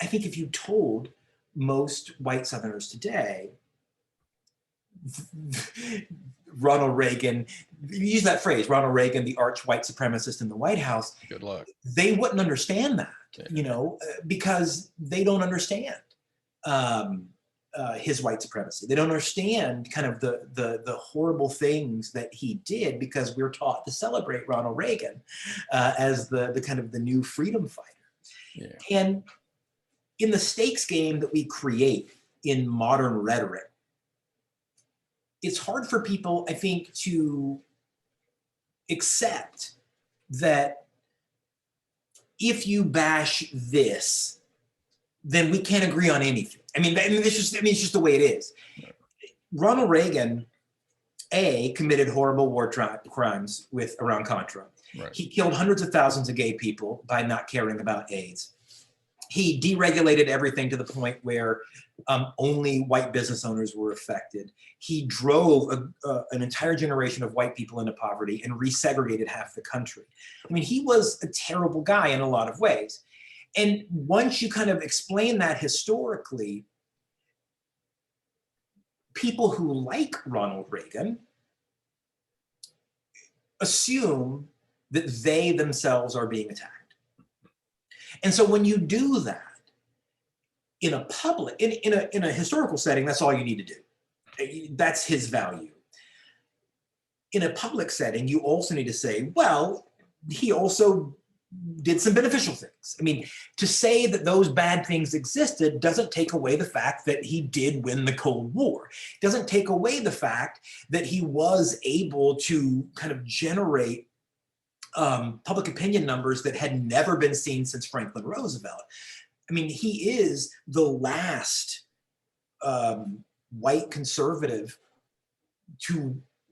I think if you told most white Southerners today, Ronald Reagan, you use that phrase, Ronald Reagan, the arch white supremacist in the White House. Good luck. They wouldn't understand that, because they don't understand his white supremacy. They don't understand kind of the horrible things that he did, because we're taught to celebrate Ronald Reagan as the kind of the new freedom fighter. Yeah. And in the stakes game that we create in modern rhetoric, it's hard for people, I think, to accept that if you bash this, then we can't agree on anything. It's just the way it is. Ronald Reagan, committed horrible war crimes with Iran-Contra. Right. He killed hundreds of thousands of gay people by not caring about AIDS. He deregulated everything to the point where only white business owners were affected. He drove an entire generation of white people into poverty and resegregated half the country. He was a terrible guy in a lot of ways. And once you kind of explain that historically, people who like Ronald Reagan assume that they themselves are being attacked. And so when you do that in a public, in a historical setting, that's all you need to do. That's his value. In a public setting, you also need to say, well, he also did some beneficial things. To say that those bad things existed doesn't take away the fact that he did win the Cold War. It doesn't take away the fact that he was able to kind of generate public opinion numbers that had never been seen since Franklin Roosevelt. He is the last white conservative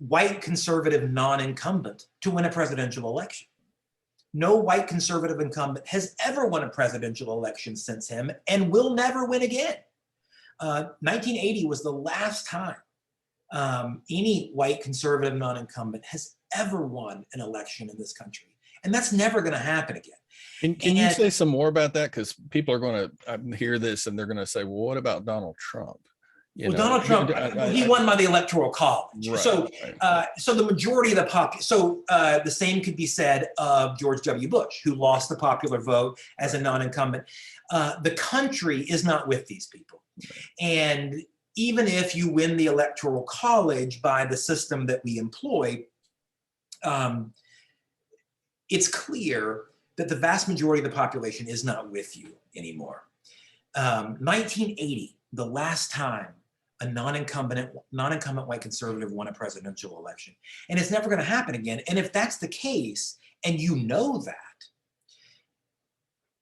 non-incumbent to win a presidential election. No white conservative incumbent has ever won a presidential election since him and will never win again. 1980 was the last time any white conservative non-incumbent has ever won an election in this country. And that's never going to happen again. Can you say some more about that? Because people are going to hear this and they're going to say, well, what about Donald Trump? Donald Trump, he won by the Electoral College. Right, so the majority of the population, the same could be said of George W. Bush, who lost the popular vote as a non-incumbent. The country is not with these people. And even if you win the Electoral College by the system that we employ, it's clear that the vast majority of the population is not with you anymore. 1980, the last time a non-incumbent white conservative won a presidential election. And it's never going to happen again. And if that's the case, and you know that,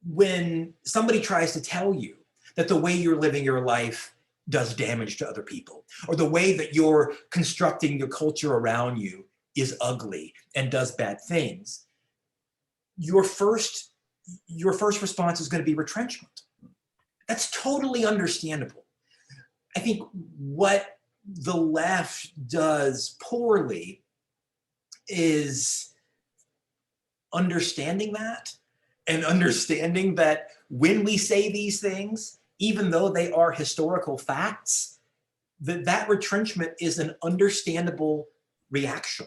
when somebody tries to tell you that the way you're living your life does damage to other people, or the way that you're constructing your culture around you is ugly and does bad things, your first response is going to be retrenchment. That's totally understandable. I think what the left does poorly is understanding that, and understanding that when we say these things, even though they are historical facts, that retrenchment is an understandable reaction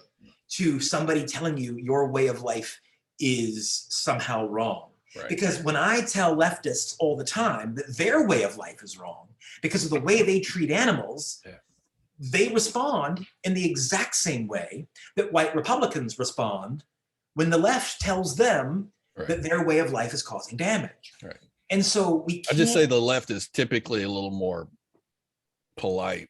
to somebody telling you your way of life is somehow wrong. Right. Because when I tell leftists all the time that their way of life is wrong because of the way they treat animals, they respond in the exact same way that white Republicans respond when the left tells them that their way of life is causing damage. Right. And so we can't... I just say the left is typically a little more polite.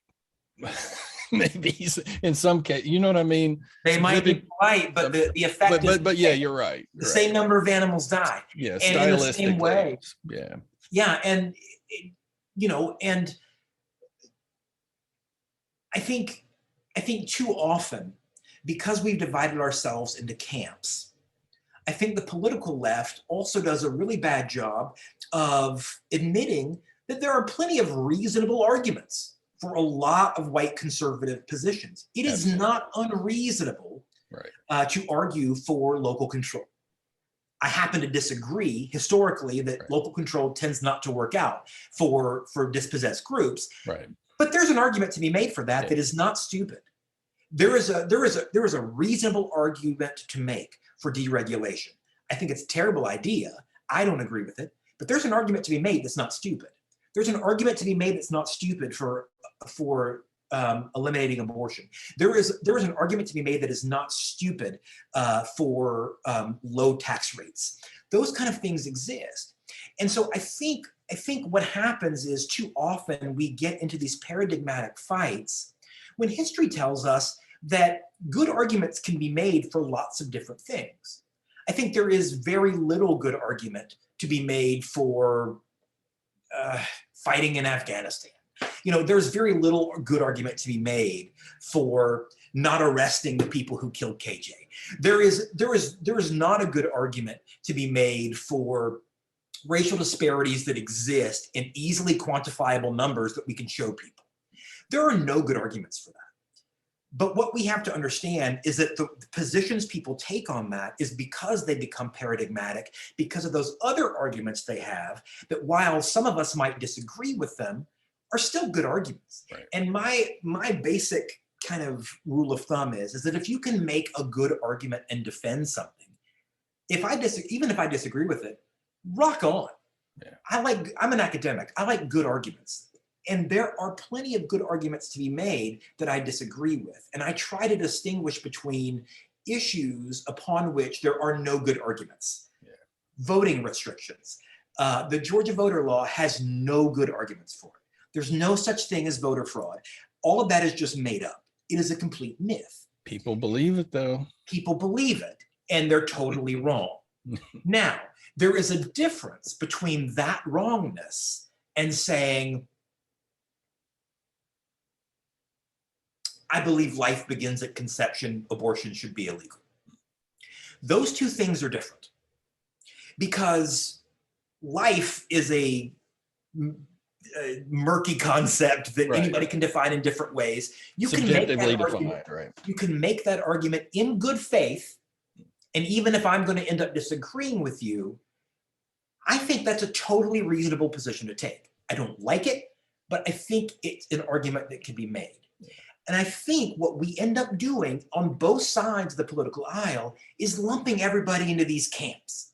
Maybe in some case, you know what I mean? They might be polite, but the effect is... But yeah, you're right. The same number of animals die. Yeah, and in the same way. Yeah. Yeah, and, and I think too often, because we've divided ourselves into camps, I think the political left also does a really bad job of admitting that there are plenty of reasonable arguments for a lot of white conservative positions. It is not unreasonable to argue for local control. I happen to disagree historically that local control tends not to work out for dispossessed groups. Right. But there's an argument to be made for that that is not stupid. There is a reasonable argument to make for deregulation. I think it's a terrible idea. I don't agree with it, but there's an argument to be made that's not stupid. There's an argument to be made that's not stupid for eliminating abortion. There is an argument to be made that is not stupid for low tax rates. Those kind of things exist. And so I think what happens is too often we get into these paradigmatic fights when history tells us that good arguments can be made for lots of different things. I think there is very little good argument to be made for fighting in Afghanistan. You know, there's very little good argument to be made for not arresting the people who killed KJ. There is not a good argument to be made for racial disparities that exist in easily quantifiable numbers that we can show people. There are no good arguments for that. But what we have to understand is that the positions people take on that is because they become paradigmatic, because of those other arguments they have, that while some of us might disagree with them, are still good arguments. Right. And my basic kind of rule of thumb is that if you can make a good argument and defend something, even if I disagree with it, rock on. Yeah. I'm an academic. I like good arguments. And there are plenty of good arguments to be made that I disagree with. And I try to distinguish between issues upon which there are no good arguments. Yeah. Voting restrictions. The Georgia voter law has no good arguments for it. There's no such thing as voter fraud. All of that is just made up. It is a complete myth. People believe it, though. People believe it, and they're totally wrong. Now, there is a difference between that wrongness and saying, I believe life begins at conception, abortion should be illegal. Those two things are different because life is a murky concept that anybody can define in different ways. You can make that argument, right? You can make that argument in good faith, and even if I'm going to end up disagreeing with you, I think that's a totally reasonable position to take. I don't like it, but I think it's an argument that can be made. And I think what we end up doing on both sides of the political aisle is lumping everybody into these camps.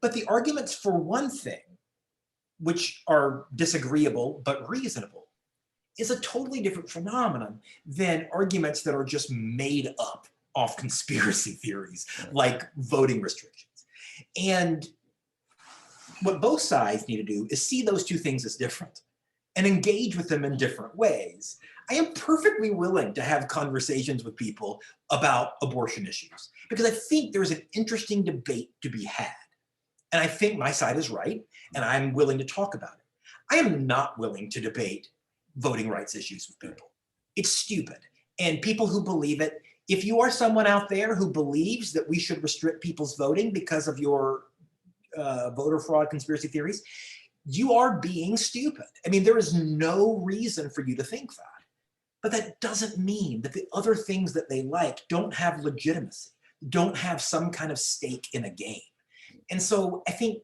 But the arguments for one thing, which are disagreeable but reasonable, is a totally different phenomenon than arguments that are just made up off conspiracy theories, like voting restrictions. And what both sides need to do is see those two things as different and engage with them in different ways. I am perfectly willing to have conversations with people about abortion issues because I think there's an interesting debate to be had. And I think my side is right, and I'm willing to talk about it. I am not willing to debate voting rights issues with people. It's stupid. And people who believe it, if you are someone out there who believes that we should restrict people's voting because of your voter fraud conspiracy theories, you are being stupid. I mean, there is no reason for you to think that. But that doesn't mean that the other things that they like don't have legitimacy, don't have some kind of stake in a game. And so I think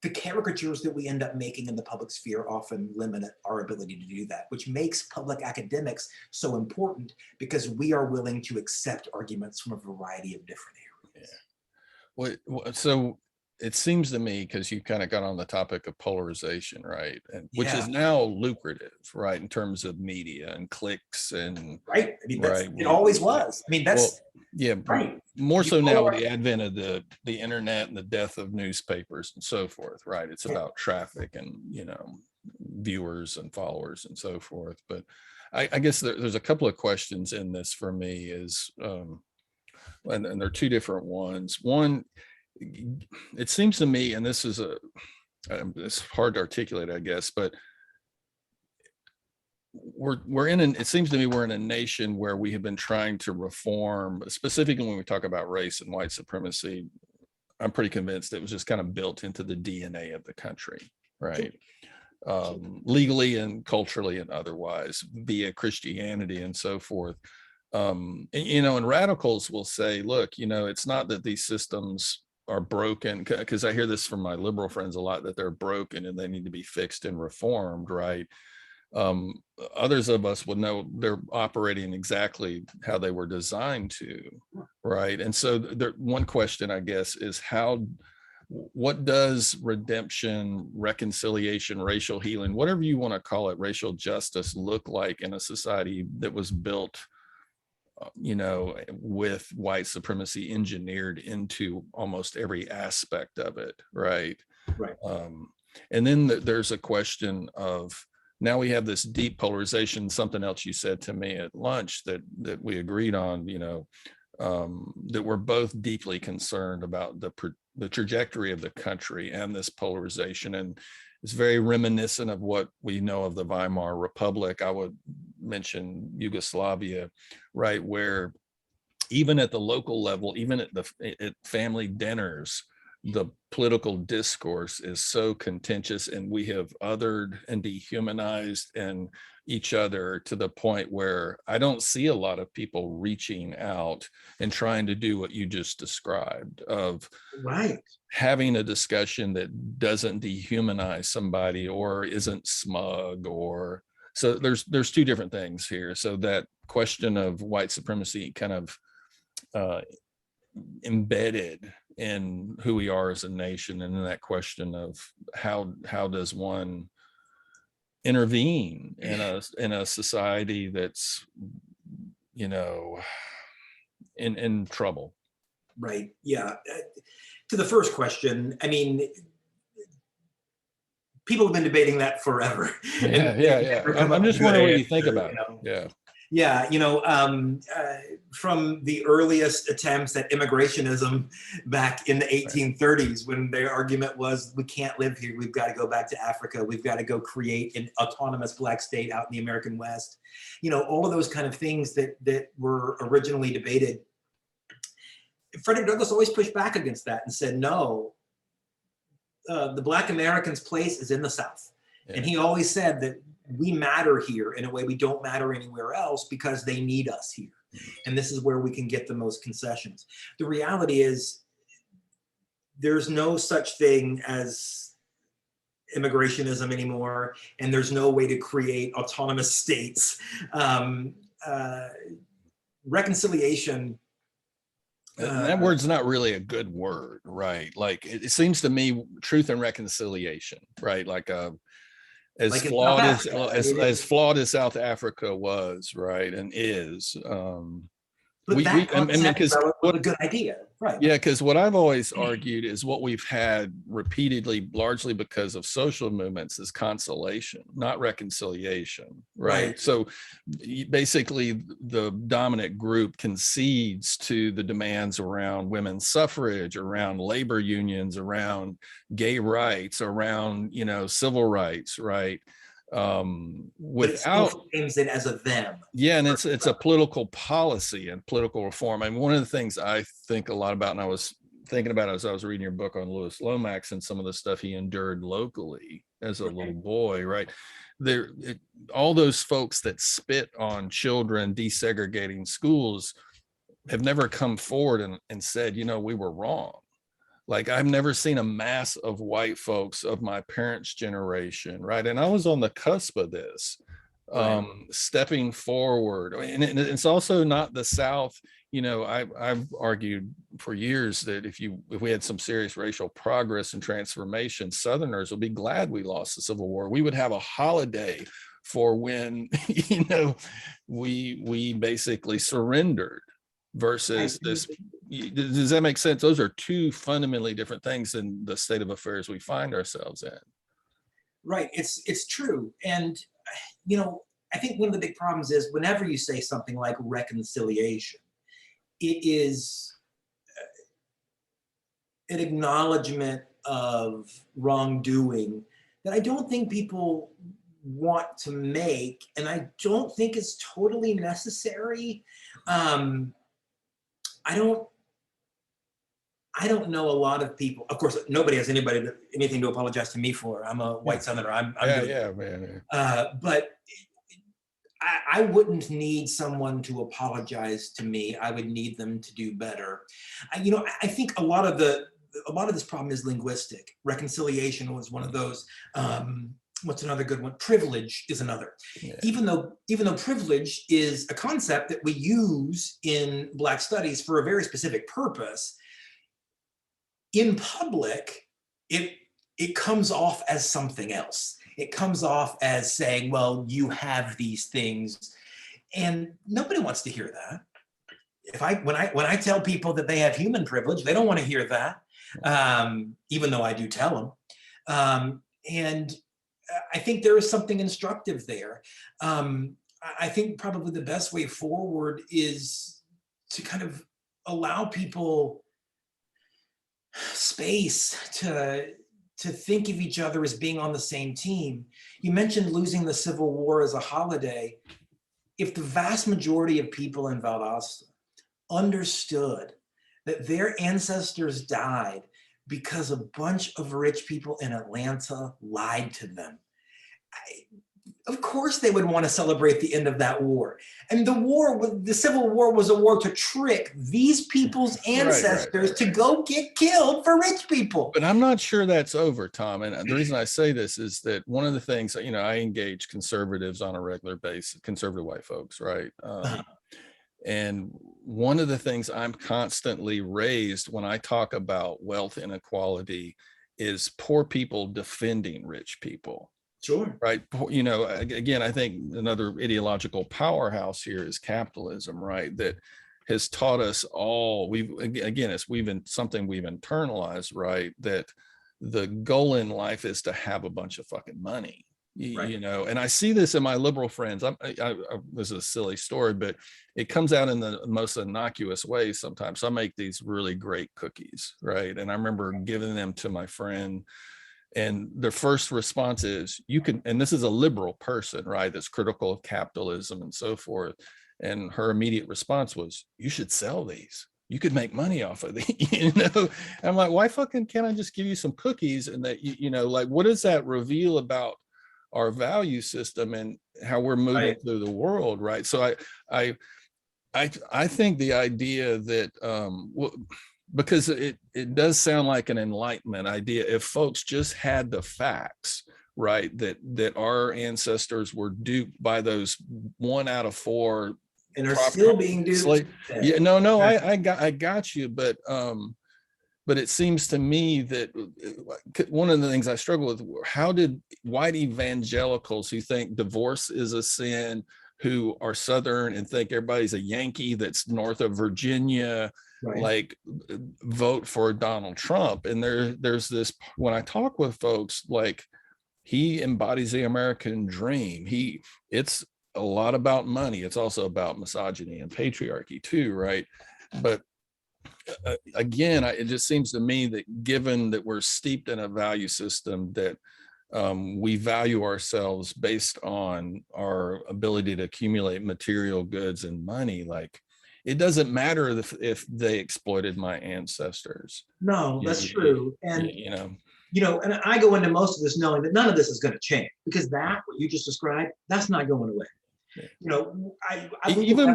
the caricatures that we end up making in the public sphere often limit our ability to do that, which makes public academics so important because we are willing to accept arguments from a variety of different areas. Yeah. Well, so it seems to me, because you kind of got on the topic of polarization, right? And which is now lucrative, right? In terms of media and clicks and right. I mean, it always was. I mean, that's right. More so now with the advent of the internet and the death of newspapers and so forth, right? It's about traffic and, you know, viewers and followers and so forth. But I guess there's a couple of questions in this for me is, and there are two different ones. One, it seems to me, and this is it's hard to articulate, I guess, but it seems to me we're in a nation where we have been trying to reform, specifically when we talk about race and white supremacy. I'm pretty convinced it was just kind of built into the DNA of the country, right? Legally and culturally and otherwise, via Christianity and so forth. And, you know, and radicals will say, look, you know, it's not that these systems are broken, because I hear this from my liberal friends a lot, that they're broken and they need to be fixed and reformed, right? um, Others of us would know they're operating exactly how they were designed to, right? And so one question, I guess, is what does redemption, reconciliation, racial healing, whatever you want to call it, racial justice, look like in a society that was built, with white supremacy engineered into almost every aspect of it, right? Right. And then there's a question of, now we have this deep polarization. Something else you said to me at lunch that we agreed on, that we're both deeply concerned about the trajectory of the country and this polarization. And it's very reminiscent of what we know of the Weimar Republic. I would mention Yugoslavia, right, where even at the local level, even at family dinners, the political discourse is so contentious, and we have othered and dehumanized and each other to the point where I don't see a lot of people reaching out and trying to do what you just described, of right, having a discussion that doesn't dehumanize somebody or isn't smug. Or so there's two different things here. So that question of white supremacy kind of embedded in who we are as a nation, and then that question of how does one intervene in a society that's in trouble. right, yeah. To the first question, I mean, people have been debating that forever. Yeah. I'm just wondering what you think about it. Yeah, from the earliest attempts at immigrationism back in the 1830s, when their argument was, we can't live here, we've got to go back to Africa, we've got to go create an autonomous Black state out in the American West. All of those kind of things that were originally debated. Frederick Douglass always pushed back against that and said, no, the Black Americans' place is in the South. Yeah. And he always said that we matter here in a way we don't matter anywhere else, because they need us here. And this is where we can get the most concessions. The reality is there's no such thing as immigrationism anymore, and there's no way to create autonomous states. Reconciliation. That word's not really a good word, right? Like it seems to me, truth and reconciliation, right? Like as flawed as South Africa was, right, and is. But because what a good idea, right? Yeah, because what I've always argued is what we've had repeatedly, largely because of social movements, is consolation, not reconciliation, right? So basically, the dominant group concedes to the demands around women's suffrage, around labor unions, around gay rights, around civil rights, right? Without frames it as a them. Yeah, and it's a political policy and political reform. I mean, one of the things I think a lot about, and I was thinking about as I was reading your book on Louis Lomax and some of the stuff he endured locally as a little boy, right? All those folks that spit on children desegregating schools have never come forward and said, we were wrong. Like, I've never seen a mass of white folks of my parents' generation, right? And I was on the cusp of this, stepping forward. And it's also not the South. I've argued for years that if we had some serious racial progress and transformation, Southerners would be glad we lost the Civil War. We would have a holiday for when, we basically surrendered. Versus this. Does that make sense? Those are two fundamentally different things in the state of affairs we find ourselves in. Right, it's true. And I think one of the big problems is whenever you say something like reconciliation, it is an acknowledgement of wrongdoing that I don't think people want to make, and I don't think is totally necessary. I don't know a lot of people. Of course, nobody has anything to apologize to me for. I'm a white Southerner. I'm man. But I wouldn't need someone to apologize to me. I would need them to do better. I think a lot of a lot of this problem is linguistic. Reconciliation was one of those. What's another good one? Privilege is another. Yeah. Even though privilege is a concept that we use in Black studies for a very specific purpose, in public, it comes off as something else. It comes off as saying, well, you have these things, and nobody wants to hear that. When I tell people that they have human privilege, they don't want to hear that, even though I do tell them. And I think there is something instructive there. I think probably the best way forward is to kind of allow people space to think of each other as being on the same team. You mentioned losing the Civil War as a holiday. If the vast majority of people in Valdosta understood that their ancestors died because a bunch of rich people in Atlanta lied to them, of course they would want to celebrate the end of that war. And the Civil War was a war to trick these people's ancestors to go get killed for rich people. But I'm not sure that's over, Tom. And the reason I say this is that one of the things, you know, I engage conservatives on a regular basis, conservative white folks, right? And one of the things I'm constantly raised when I talk about wealth inequality is poor people defending rich people. Sure. Right. You know, again, I think another ideological powerhouse here is capitalism, right? That has taught us all, something we've internalized, right? That the goal in life is to have a bunch of fucking money. Right. You know, and I see this in my liberal friends. This is a silly story, but it comes out in the most innocuous ways sometimes. So I make these really great cookies, right? And I remember giving them to my friend, and their first response is, and this is a liberal person, right, that's critical of capitalism and so forth. And her immediate response was, you should sell these. You could make money off of these, you know? And I'm like, why fucking can't I just give you some cookies? And that, you know, like, what does that reveal about our value system and how we're moving through the world, right? So I think the idea that, because it does sound like an enlightenment idea. If folks just had the facts, right, that our ancestors were duped by those 1 out of 4, and are still being duped. Yeah, no, I got you, but it seems to me that one of the things I struggle with: how did white evangelicals who think divorce is a sin, who are Southern and think everybody's a Yankee that's north of Virginia, like vote for Donald Trump? And there's this, when I talk with folks, like, he embodies the American dream. It's a lot about money. It's also about misogyny and patriarchy too, right? But again, it just seems to me that given that we're steeped in a value system that we value ourselves based on our ability to accumulate material goods and money, like, it doesn't matter if they exploited my ancestors. No, that's true. And and I go into most of this knowing that none of this is going to change, because what you just described, that's not going away. You know, even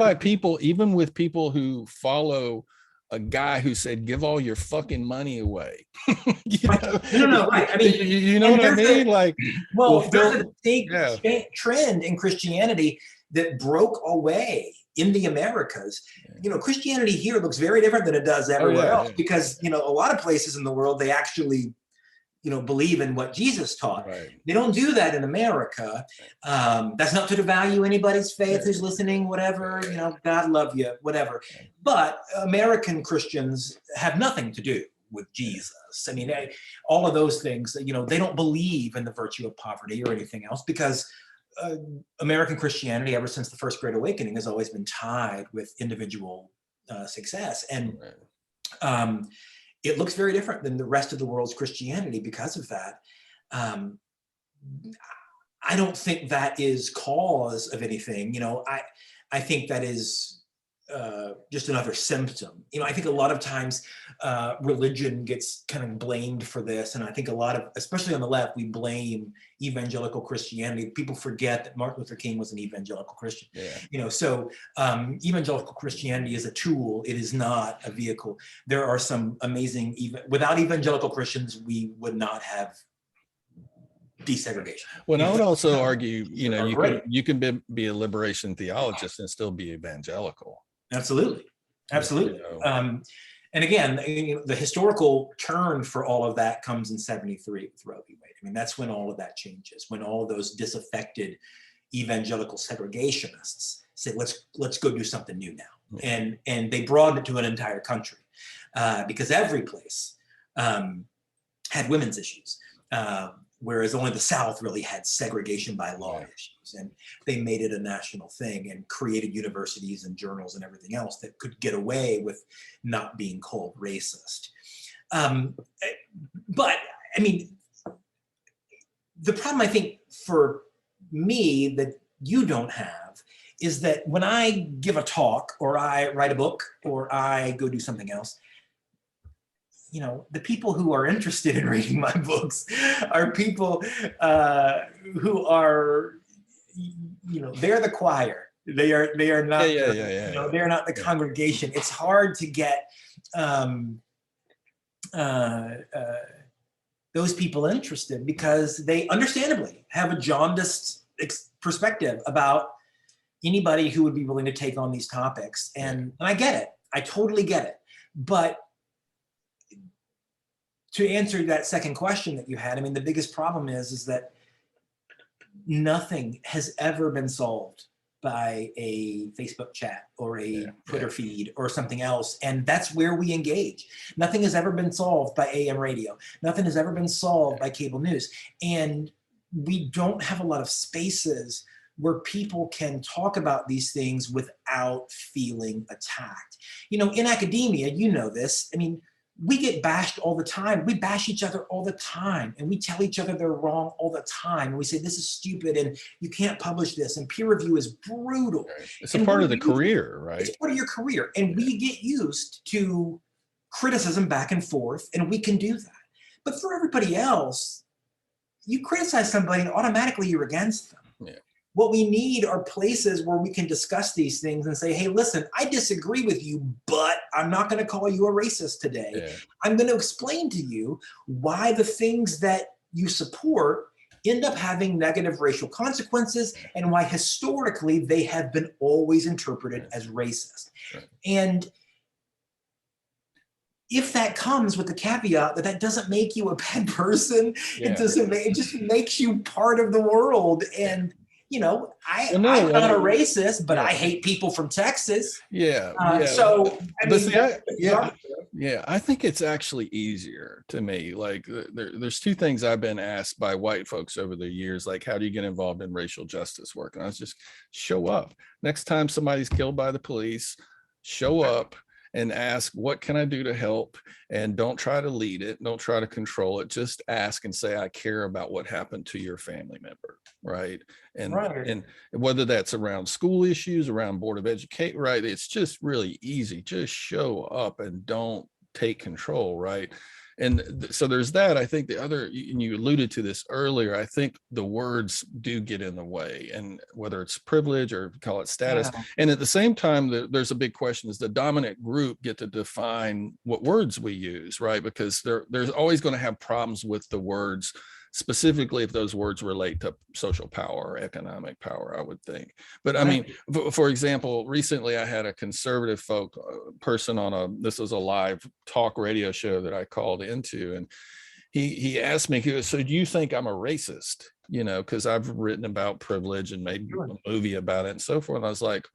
with people who follow a guy who said, give all your fucking money away. Right. I mean, you know what I mean? There's a big trend in Christianity that broke away in the Americas. You know, Christianity here looks very different than it does everywhere else, because, you know, a lot of places in the world, they actually, you know, believe in what Jesus taught. They don't do that in America. That's not to devalue anybody's faith who's listening, whatever, you know, God love you, whatever. But American Christians have nothing to do with Jesus. I mean, all of those things, you know, they don't believe in the virtue of poverty or anything else, because American Christianity, ever since the First Great Awakening, has always been tied with individual success. And it looks very different than the rest of the world's Christianity because of that. I don't think that is cause of anything. You know, I think that is just another symptom. You know, I think a lot of times religion gets kind of blamed for this. And I think a lot of, especially on the left, we blame evangelical Christianity. People forget that Martin Luther King was an evangelical Christian. Yeah. You know, so evangelical Christianity is a tool. It is not a vehicle. There are some amazing, without evangelical Christians, we would not have desegregation. Well, I would also argue, you know, you can be a liberation theologist and still be evangelical. Absolutely. Absolutely. You know. And again, the historical turn for all of that comes in 73 with Roe v. Wade. I mean, that's when all of that changes, when all of those disaffected evangelical segregationists say, let's go do something new now. And they broadened it to an entire country because every place had women's issues. Whereas only the South really had segregation by law issues. And they made it a national thing and created universities and journals and everything else that could get away with not being called racist. But I mean, the problem I think for me that you don't have is that when I give a talk or I write a book or I go do something else, you know, the people who are interested in reading my books are people who are, you know, they're the choir. They are not. You know, they're not the congregation. It's hard to get those people interested because they understandably have a jaundiced perspective about anybody who would be willing to take on these topics. And I get it. I totally get it. But to answer that second question that you had, I mean, the biggest problem is that nothing has ever been solved by a Facebook chat or a Twitter feed or something else. And that's where we engage. Nothing has ever been solved by AM radio. Nothing has ever been solved by cable news. And we don't have a lot of spaces where people can talk about these things without feeling attacked. You know, in academia, you know this, I mean, we get bashed all the time. We bash each other all the time. And we tell each other they're wrong all the time. And we say, this is stupid and you can't publish this. And peer review is brutal. It's a part of the career, right? It's part of your career. And we get used to criticism back and forth and we can do that. But for everybody else, you criticize somebody and automatically you're against them. Yeah. What we need are places where we can discuss these things and say, hey, listen, I disagree with you, but I'm not going to call you a racist today. Yeah. I'm going to explain to you why the things that you support end up having negative racial consequences and why historically they have been always interpreted as racist. Right. And if that comes with the caveat that that doesn't make you a bad person, it just makes you part of the world. And you know, I'm not a racist, but I hate people from Texas. So, I mean, I think it's actually easier to me. Like there's two things I've been asked by white folks over the years, like, how do you get involved in racial justice work? And I was just show up. Next time somebody's killed by the police, show up and ask, what can I do to help? And don't try to lead it. Don't try to control it. Just ask and say, I care about what happened to your family member. Right. And whether that's around school issues, around Board of Education, right. It's just really easy. Just show up and don't take control. Right. And so there's that. I think the other, and you alluded to this earlier, I think the words do get in the way, and whether it's privilege or call it status. And at the same time, there's a big question, is the dominant group get to define what words we use, right? Because there's always going to have problems with the words, specifically if those words relate to social power or economic power, I would think. But I mean, for example, recently I had a conservative person on this was a live talk radio show that I called into, and he asked me, so do you think I'm a racist? You know, because I've written about privilege and made a movie about it and so forth. And I was like,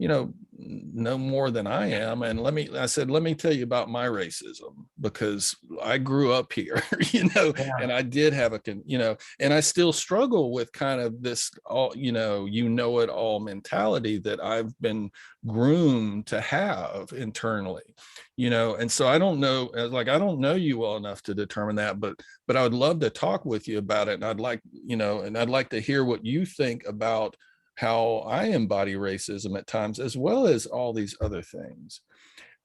you know, no more than I am. And I said, let me tell you about my racism, because I grew up here, you know, and I did have and I still struggle with kind of this, it all mentality that I've been groomed to have internally, you know. And so I don't know, I don't know you well enough to determine that, but I would love to talk with you about it. And I'd like to hear what you think about how I embody racism at times, as well as all these other things.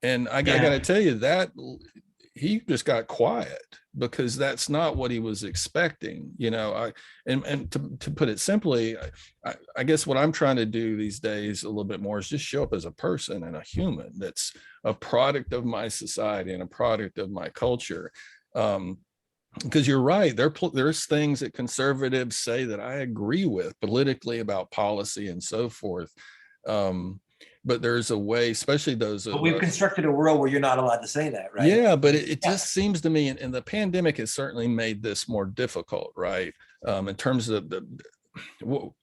And I got to tell you that he just got quiet, because that's not what he was expecting, you know. And to put it simply, I guess what I'm trying to do these days a little bit more is just show up as a person and a human that's a product of my society and a product of my culture. Because you're right, there's things that conservatives say that I agree with politically about policy and so forth. But there's a way, especially those. But we've constructed a world where you're not allowed to say that, right? Yeah, but it just seems to me, and the pandemic has certainly made this more difficult, right? In terms of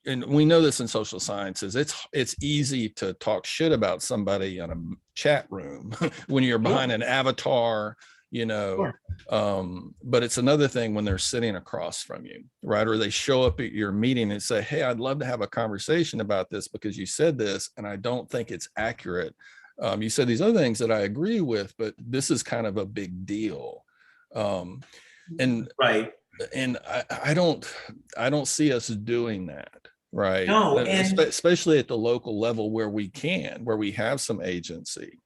and we know this in social sciences, it's easy to talk shit about somebody in a chat room when you're behind an avatar, you know. But it's another thing when they're sitting across from you, right? Or they show up at your meeting and say, hey, I'd love to have a conversation about this because you said this and I don't think it's accurate. You said these other things that I agree with, but this is kind of a big deal. And I don't see us doing that, right? No, especially at the local level where we have some agency.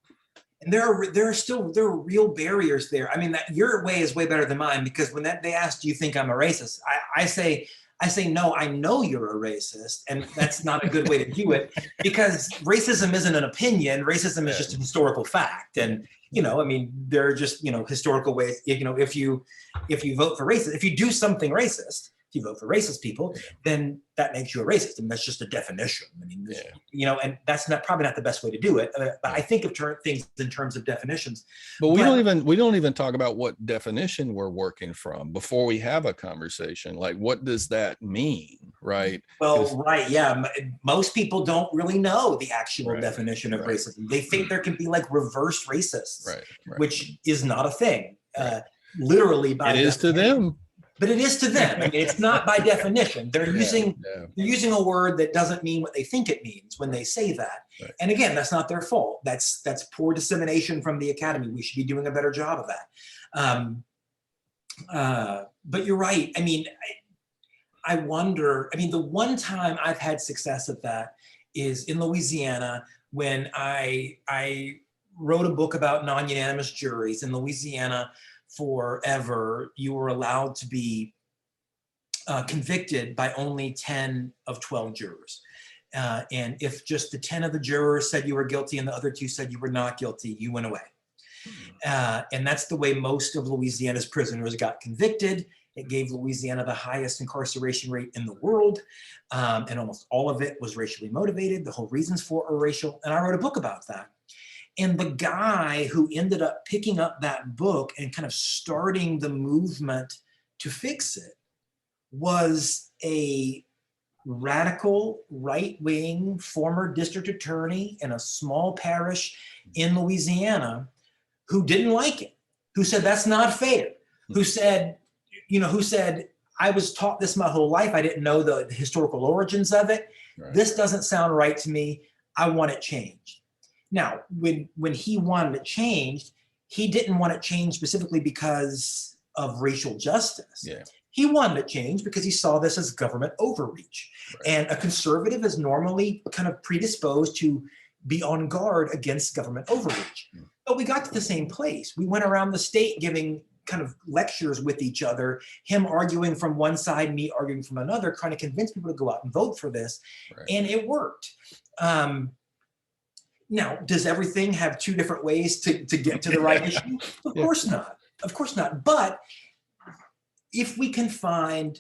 And there are real barriers there. I mean, that your way is way better than mine, because when they ask, do you think I'm a racist? I say, no, I know you're a racist. And that's not a good way to do it, because racism isn't an opinion. Racism is just a historical fact. And, you know, I mean, there are just, you know, historical ways, you know, if you vote for racist, if you do something racist, if you vote for racist people, then that makes you a racist. And that's just a definition. I mean, you know, and that's probably not the best way to do it. But I think of things in terms of definitions. But we don't even talk about what definition we're working from before we have a conversation. Like, what does that mean, right? Well, right, yeah. Most people don't really know the actual definition of racism. They think there can be like reverse racists, which is not a thing. Literally, by it is to them. But it is to them. I mean, it's not by definition. They're using a word that doesn't mean what they think it means when they say that. Right. And again, that's not their fault. That's poor dissemination from the academy. We should be doing a better job of that. But you're right. I mean, I wonder. I mean, the one time I've had success at that is in Louisiana, when I wrote a book about non-unanimous juries in Louisiana. Forever, you were allowed to be convicted by only 10 of 12 jurors. And if just the 10 of the jurors said you were guilty and the other 2 said you were not guilty, you went away. And that's the way most of Louisiana's prisoners got convicted. It gave Louisiana the highest incarceration rate in the world. And almost all of it was racially motivated. The whole reasons for it are racial. And I wrote a book about that. And the guy who ended up picking up that book and kind of starting the movement to fix it was a radical right-wing former district attorney in a small parish in Louisiana who didn't like it, who said, that's not fair, who said, I was taught this my whole life. I didn't know the historical origins of it. Right. This doesn't sound right to me. I want it changed. Now, when he wanted it changed, he didn't want it changed specifically because of racial justice. Yeah. He wanted it changed because he saw this as government overreach. Right. And a conservative is normally kind of predisposed to be on guard against government overreach. But we got to the same place. We went around the state giving kind of lectures with each other, him arguing from one side, me arguing from another, trying to convince people to go out and vote for this. Right. And it worked. Now, does everything have 2 different ways to get to the right issue? Of course not. Of course not. But if we can find,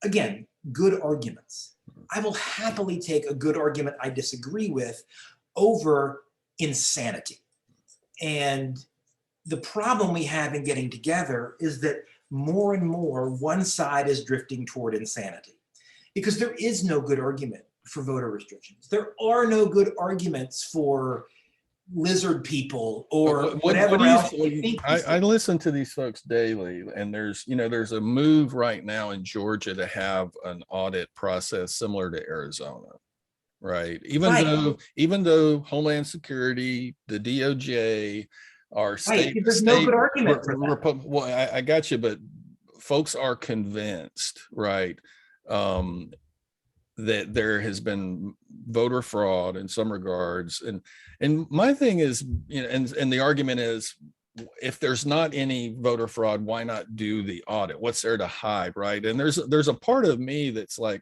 again, good arguments, I will happily take a good argument I disagree with over insanity. And the problem we have in getting together is that more and more one side is drifting toward insanity, because there is no good argument for voter restrictions. There are no good arguments for lizard people or whatever else. I listen to these folks daily, and there's a move right now in Georgia to have an audit process similar to Arizona, right? Even though Homeland Security, the DOJ, our state, there's no good argument for that. Well, I got you, but folks are convinced, right? that there has been voter fraud in some regards. And my thing is, you know, and the argument is, if there's not any voter fraud, why not do the audit? What's there to hide, right? And there's a part of me that's like,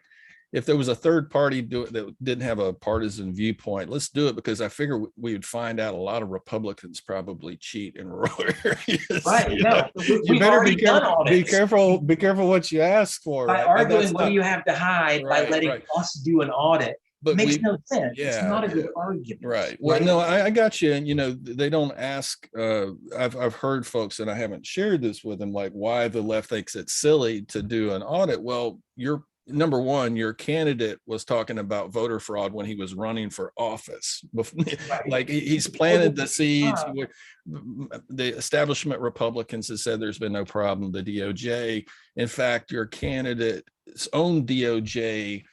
if there was a third party that didn't have a partisan viewpoint, let's do it, because I figure we would find out a lot of Republicans probably cheat in rural areas. Right. No, You better be careful. Be careful what you ask for. By right? arguing what do you have to hide by letting us do an audit. But makes no sense. Yeah, it's not a good argument. Right. Well, no, I got you. And, you know, they don't ask, I've heard folks, and I haven't shared this with them, like why the left thinks it's silly to do an audit. Well, you're, number one, your candidate was talking about voter fraud when he was running for office. Right. Like he's planted the seeds. The establishment Republicans have said there's been no problem. The DOJ, in fact, your candidate's own DOJ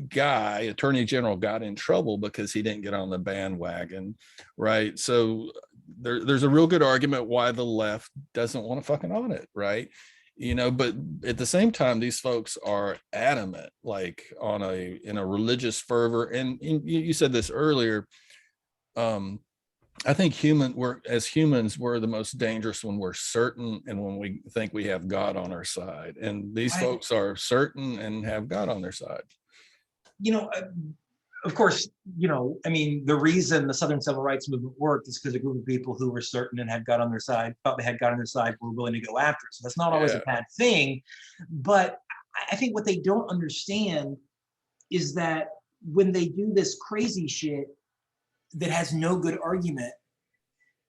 guy, attorney general, got in trouble because he didn't get on the bandwagon, right? So there's a real good argument why the left doesn't want to fucking audit, right? You know, but at the same time, these folks are adamant, like in a religious fervor. And you said this earlier. I think as humans, we're the most dangerous when we're certain and when we think we have God on our side. And these folks are certain and have God on their side. You know, of course, you know, I mean, the reason the Southern Civil Rights Movement worked is because a group of people who were certain and had God on their side, thought they had God on their side, were willing to go after it. So that's not always a bad thing. But I think what they don't understand is that when they do this crazy shit that has no good argument,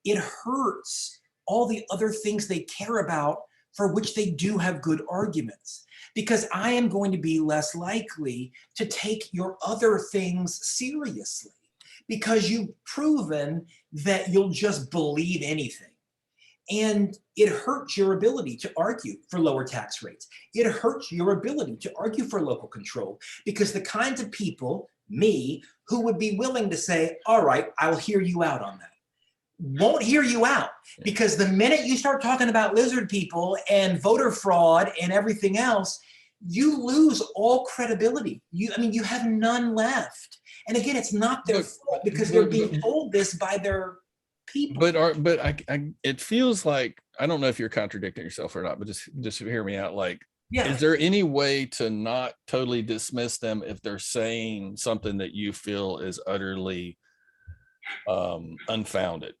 it hurts all the other things they care about for which they do have good arguments. Because I am going to be less likely to take your other things seriously because you've proven that you'll just believe anything. And it hurts your ability to argue for lower tax rates. It hurts your ability to argue for local control because the kinds of people, me, who would be willing to say, all right, I'll hear you out on that, won't hear you out, because the minute you start talking about lizard people and voter fraud and everything else, you lose all credibility. You have none left. And again, it's not their fault because they're being told this by their people. But it feels like, I don't know if you're contradicting yourself or not, but just hear me out. Like, is there any way to not totally dismiss them if they're saying something that you feel is utterly unfounded?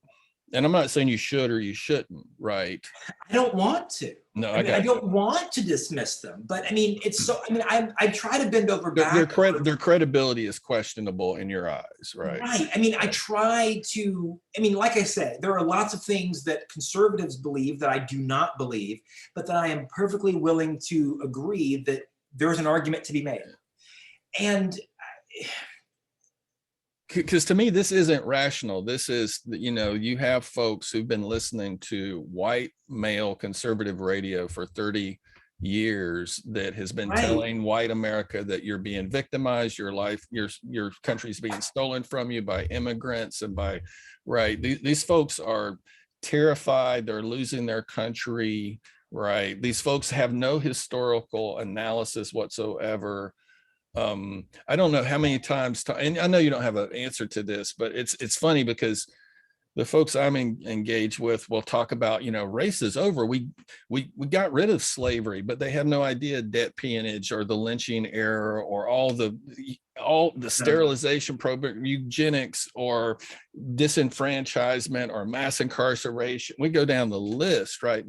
And I'm not saying you should or you shouldn't, right? I don't want to. No, I don't want to dismiss them, but I mean, it's so. I mean, I try to bend over backwards. Their credibility is questionable in your eyes, right? Right. I mean, I try to. I mean, like I said, there are lots of things that conservatives believe that I do not believe, but that I am perfectly willing to agree that there's an argument to be made, and. Because to me, this isn't rational. This is, you know, you have folks who've been listening to white male conservative radio for 30 years that has been telling white America that you're being victimized, your life, your country's being stolen from you by immigrants and by, these folks are terrified, they're losing their country, right? These folks have no historical analysis whatsoever. I don't know how many times, and I know you don't have an answer to this, but it's funny because the folks I'm engaged with will talk about, you know, race is over. We got rid of slavery, but they have no idea debt peonage or the lynching era or all the sterilization program, eugenics or disenfranchisement or mass incarceration. We go down the list, right?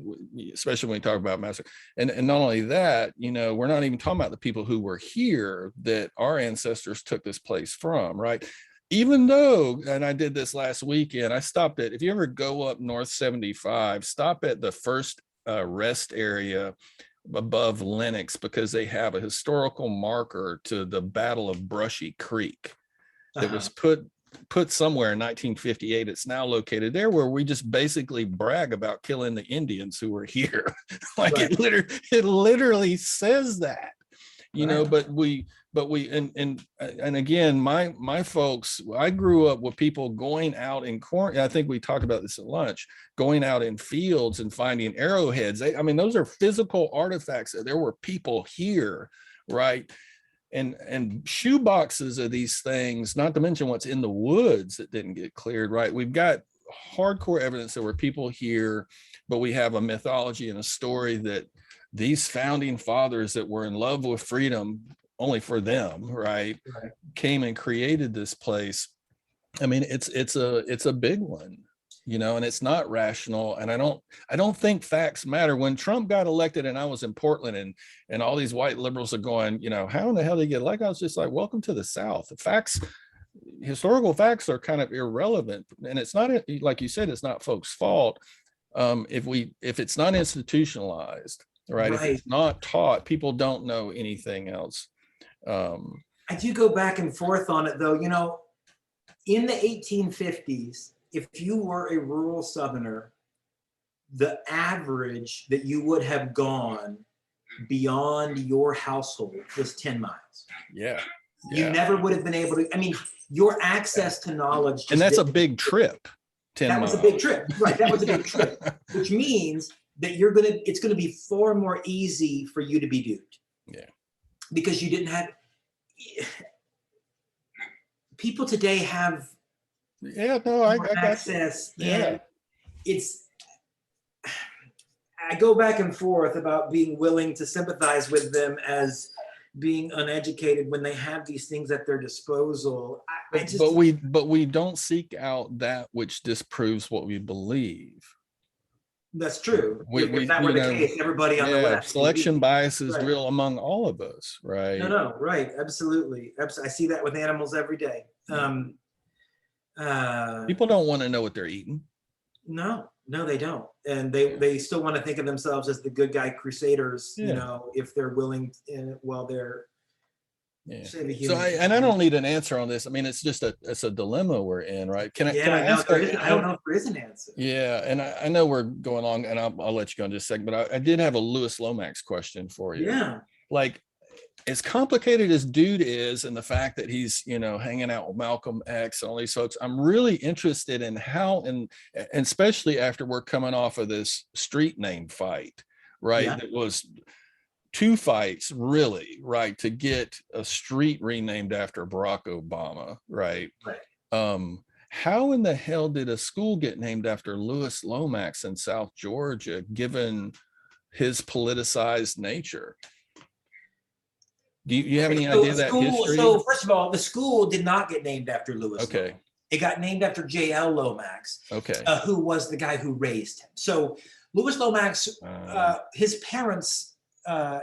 Especially when we talk about mass. And not only that, you know, we're not even talking about the people who were here that our ancestors took this place from, right? Even though, and I did this last weekend, I stopped at, if you ever go up North 75, stop at the first rest area above Lenox, because they have a historical marker to the Battle of Brushy Creek that was put somewhere in 1958. It's now located there, where we just basically brag about killing the Indians who were here. Like it literally says that, you know, but we and again, my folks, I grew up with people going out in corn. I think we talked about this at lunch, going out in fields and finding arrowheads. I mean, those are physical artifacts that there were people here, right? and shoe boxes of these things, not to mention what's in the woods that didn't get cleared, right? We've got hardcore evidence that were people here, but we have a mythology and a story that these founding fathers that were in love with freedom only for them, right, came and created this place. I mean, it's a big one, you know, and it's not rational. And I don't think facts matter. When Trump got elected and I was in Portland and all these white liberals are going, you know, how in the hell did he get elected? I was just like, welcome to the South. The facts, historical facts are kind of irrelevant. And it's not, like you said, it's not folks' fault. If it's not institutionalized, right? If it's not taught, people don't know anything else. I do go back and forth on it though, you know, in the 1850s, if you were a rural Southerner, the average that you would have gone beyond your household was 10 miles. Yeah. You never would have been able to, I mean, your access to knowledge. And that's a big trip. 10 that miles. was a big trip, right? That was a big trip, which means that it's going to be far more easy for you to be duped. Yeah. Because you didn't have, people today have I got access. And it's, I go back and forth about being willing to sympathize with them as being uneducated when they have these things at their disposal. But we don't seek out that which disproves what we believe. That's true. If that were the case, everybody on the left. Selection bias is real among all of us, right? No, right, absolutely. I see that with animals every day. People don't want to know what they're eating. No, they don't, and they still want to think of themselves as the good guy crusaders. You know, if they're willing, while they're So I don't need an answer on this. I mean, it's just a dilemma we're in, right? Can I ask? I don't know if there is an answer. Yeah, and I know we're going on, and I'll let you go in just a second, but I did have a Lewis Lomax question for you. Yeah, like, as complicated as dude is, and the fact that he's, you know, hanging out with Malcolm X and all these folks, I'm really interested in how, and especially after we're coming off of this street name fight, right? Yeah. It was 2 fights, really, right, to get a street renamed after Barack Obama, right? How in the hell did a school get named after Lewis Lomax in South Georgia, given his politicized nature? Do you have any idea of that history? So first of all, the school did not get named after Lewis. Okay. Lomax. It got named after J.L. Lomax, who was the guy who raised him. So Lewis Lomax, his parents,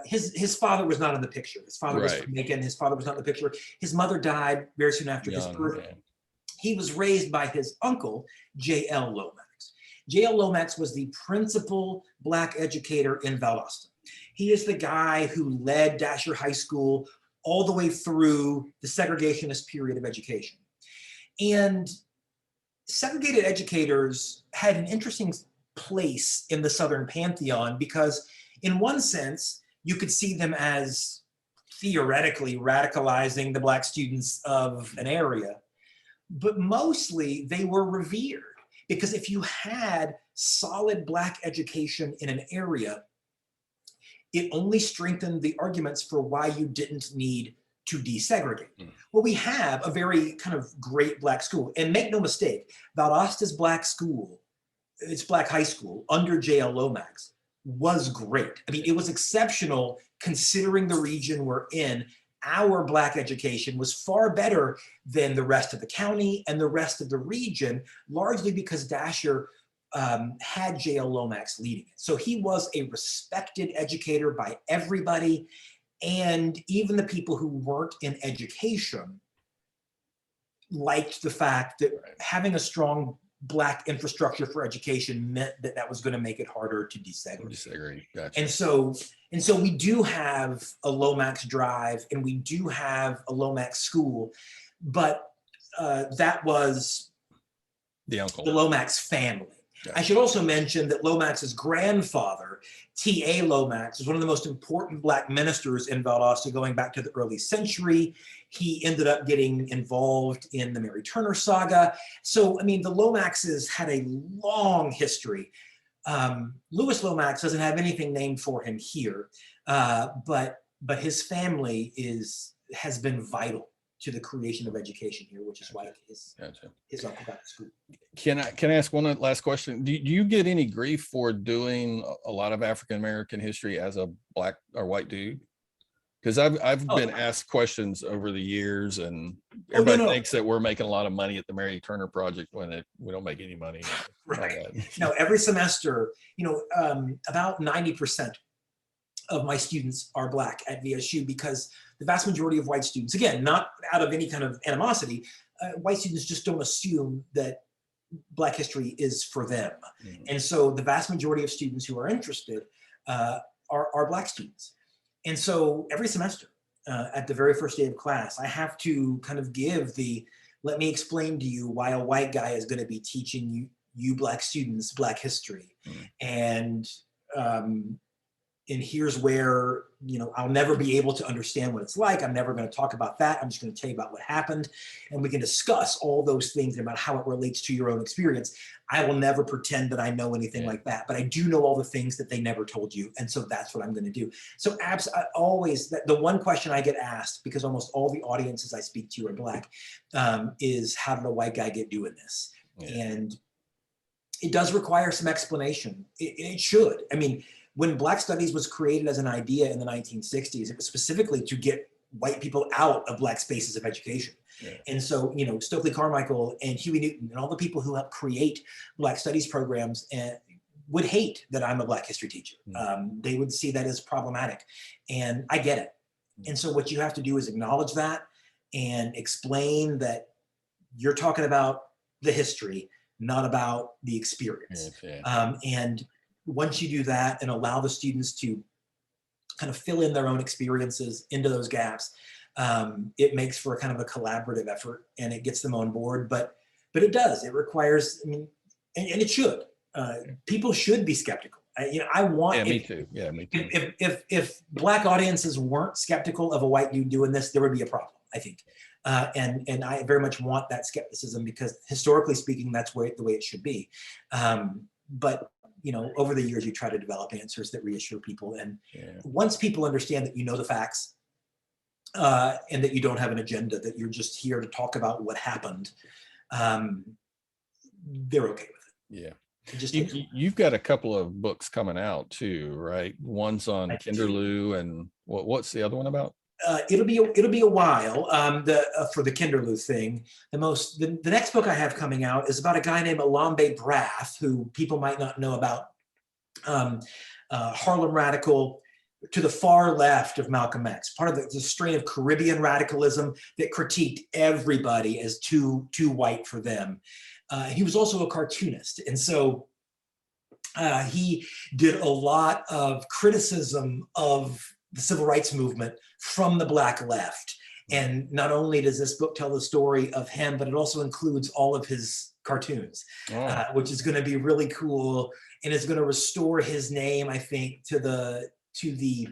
his father was not in the picture. His father was Jamaican. His father was not in the picture. His mother died very soon after his birth. He was raised by his uncle, J.L. Lomax. J.L. Lomax was the principal Black educator in Valdosta. He is the guy who led Dasher High School all the way through the segregationist period of education. And segregated educators had an interesting place in the Southern pantheon because in one sense, you could see them as theoretically radicalizing the Black students of an area, but mostly they were revered because if you had solid Black education in an area, it only strengthened the arguments for why you didn't need to desegregate. Well, we have a very kind of great Black school. And make no mistake, Valdosta's Black school, its Black high school under J.L. Lomax was great. I mean, it was exceptional considering the region we're in. Our Black education was far better than the rest of the county and the rest of the region, largely because Dasher had J.L. Lomax leading it. So he was a respected educator by everybody. And even the people who weren't in education liked the fact that having a strong Black infrastructure for education meant that that was going to make it harder to desegregate. Gotcha. And so we do have a Lomax Drive and we do have a Lomax school, but that was the uncle, the Lomax family. I should also mention that Lomax's grandfather, T.A. Lomax, was one of the most important Black ministers in Valdosta going back to the early century. He ended up getting involved in the Mary Turner saga. So, I mean, the Lomaxes had a long history. Lewis Lomax doesn't have anything named for him here, but his family is has been vital to the creation of education here, which is why his uncle got to school. Can I ask one last question? Do you get any grief for doing a lot of African American history as a black or white dude? Because I've been asked questions over the years, and everybody thinks that we're making a lot of money at the Mary Turner Project when we don't make any money. Right. No, every semester, about 90% of my students are black at VSU, because the vast majority of white students, again, not out of any kind of animosity, white students just don't assume that black history is for them. Mm-hmm. And so the vast majority of students who are interested are black students. And so every semester, at the very first day of class, I have to kind of give let me explain to you why a white guy is going to be teaching you black students black history. Mm-hmm. And here's where, I'll never be able to understand what it's like. I'm never going to talk about that. I'm just going to tell you about what happened. And we can discuss all those things about how it relates to your own experience. I will never pretend that I know anything like that, but I do know all the things that they never told you. And so that's what I'm going to do. So always, the one question I get asked, because almost all the audiences I speak to are black, is how did a white guy get doing this? Yeah. And it does require some explanation. It should. I mean, when Black Studies was created as an idea in the 1960s, it was specifically to get white people out of Black spaces of education. Yeah. And so, Stokely Carmichael and Huey Newton and all the people who helped create Black Studies programs would hate that I'm a Black history teacher. Mm. They would see that as problematic. And I get it. Mm. And so what you have to do is acknowledge that and explain that you're talking about the history, not about the experience. Yeah. And once you do that and allow the students to kind of fill in their own experiences into those gaps, it makes for a kind of a collaborative effort, and it gets them on board. But it does. It requires. I mean, and it should. People should be skeptical. I want. Yeah, me too. Yeah, me too. If Black audiences weren't skeptical of a white dude doing this, there would be a problem, I think. And I very much want that skepticism, because historically speaking, that's the way it should be. But over the years, you try to develop answers that reassure people. And once people understand that you know the facts, and that you don't have an agenda, that you're just here to talk about what happened, they're okay with it. Yeah. You've got a couple of books coming out too, right? One's on Kinderlu, and what's the other one about? It'll be a while for the Kinderlu thing. The next book I have coming out is about a guy named Alambe Brath, who people might not know about. Harlem radical to the far left of Malcolm X, part of the strain of Caribbean radicalism that critiqued everybody as too white for them. He was also a cartoonist, and so he did a lot of criticism of the civil rights movement from the Black left. And not only does this book tell the story of him, but it also includes all of his cartoons, which is going to be really cool, and is going to restore his name, I think, to the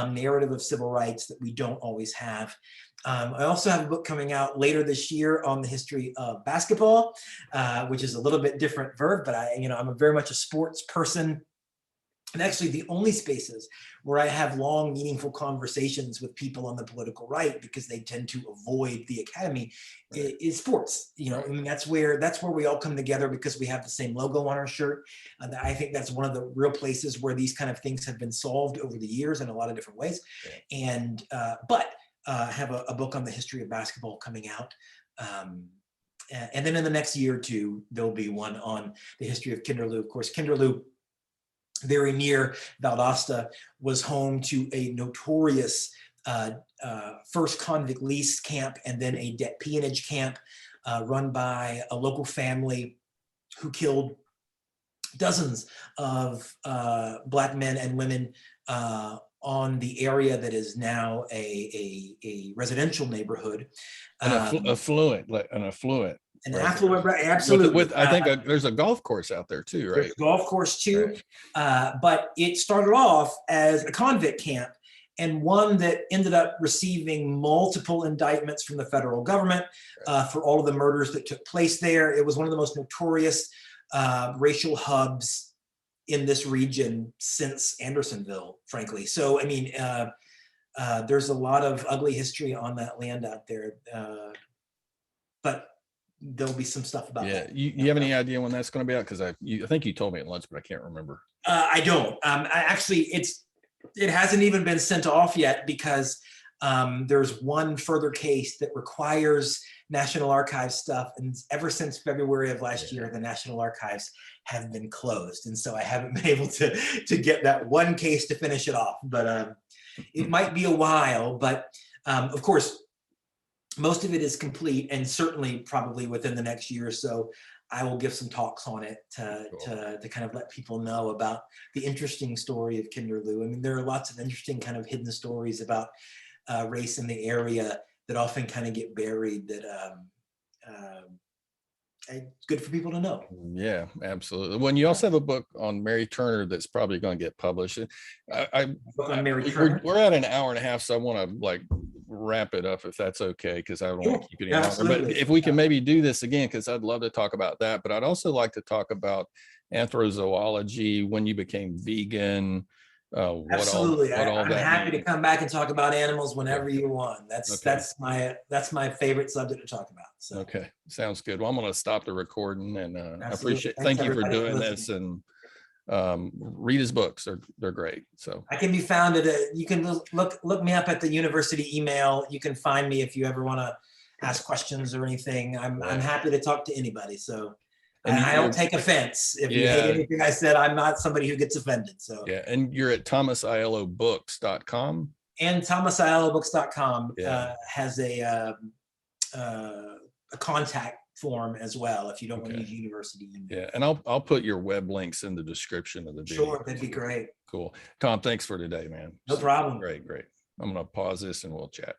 narrative of civil rights that we don't always have. I also have a book coming out later this year on the history of basketball, which is a little bit different verb, but I'm very much a sports person. And actually, the only spaces where I have long, meaningful conversations with people on the political right, because they tend to avoid the academy, is sports. I mean, that's where we all come together, because we have the same logo on our shirt. And I think that's one of the real places where these kind of things have been solved over the years in a lot of different ways. And but I have a book on the history of basketball coming out. And then in the next year or two, there'll be one on the history of Kinderlu. Of course, Kinderlu, very near Valdosta, was home to a notorious first convict lease camp, and then a debt peonage camp run by a local family who killed dozens of Black men and women on the area that is now a residential neighborhood. An affluent. An affluent, absolutely. I think there's a golf course out there too, right? There's a golf course too, right. But it started off as a convict camp, and one that ended up receiving multiple indictments from the federal government for all of the murders that took place there. It was one of the most notorious racial hubs in this region since Andersonville, frankly. So, I mean, There's a lot of ugly history on that land out there, but there'll be some stuff about that. You have any idea when that's going to be out? Because I think you told me at lunch, but I can't remember. I don't. It hasn't even been sent off yet because there's one further case that requires National Archives stuff, and ever since February of last year, the National Archives have been closed, and so I haven't been able to get that one case to finish it off. But it might be a while. But of course, most of it is complete, and certainly probably within the next year or so, I will give some talks on it to kind of let people know about the interesting story of Kinderloo. I mean, there are lots of interesting kind of hidden stories about race in the area that often kind of get buried that it's good for people to know. Yeah, absolutely. When you also have a book on Mary Turner that's probably going to get published. We're at an hour and a half, so I want to like wrap it up if that's okay, because I don't want to keep it any longer. But if we can maybe do this again, because I'd love to talk about that. But I'd also like to talk about anthrozoology, when you became vegan. Absolutely. I'm happy to come back and talk about animals whenever you want. That's my favorite subject to talk about. So. Okay, sounds good. Well, I'm going to stop the recording, and I appreciate. Thank you for doing this, and read his books. They're great. So I can be found at you can look me up at the university email. You can find me if you ever want to ask questions or anything. I'm happy to talk to anybody. So. And I don't take offense. If you hate anything I said, I'm not somebody who gets offended. So and you're at thomasaiellobooks.com. And thomasaiellobooks.com has a contact form as well if you don't want to use university email. Yeah, and I'll put your web links in the description of the video. Sure, that'd be great. Cool. Tom, thanks for today, man. No problem. Great. I'm gonna pause this and we'll chat.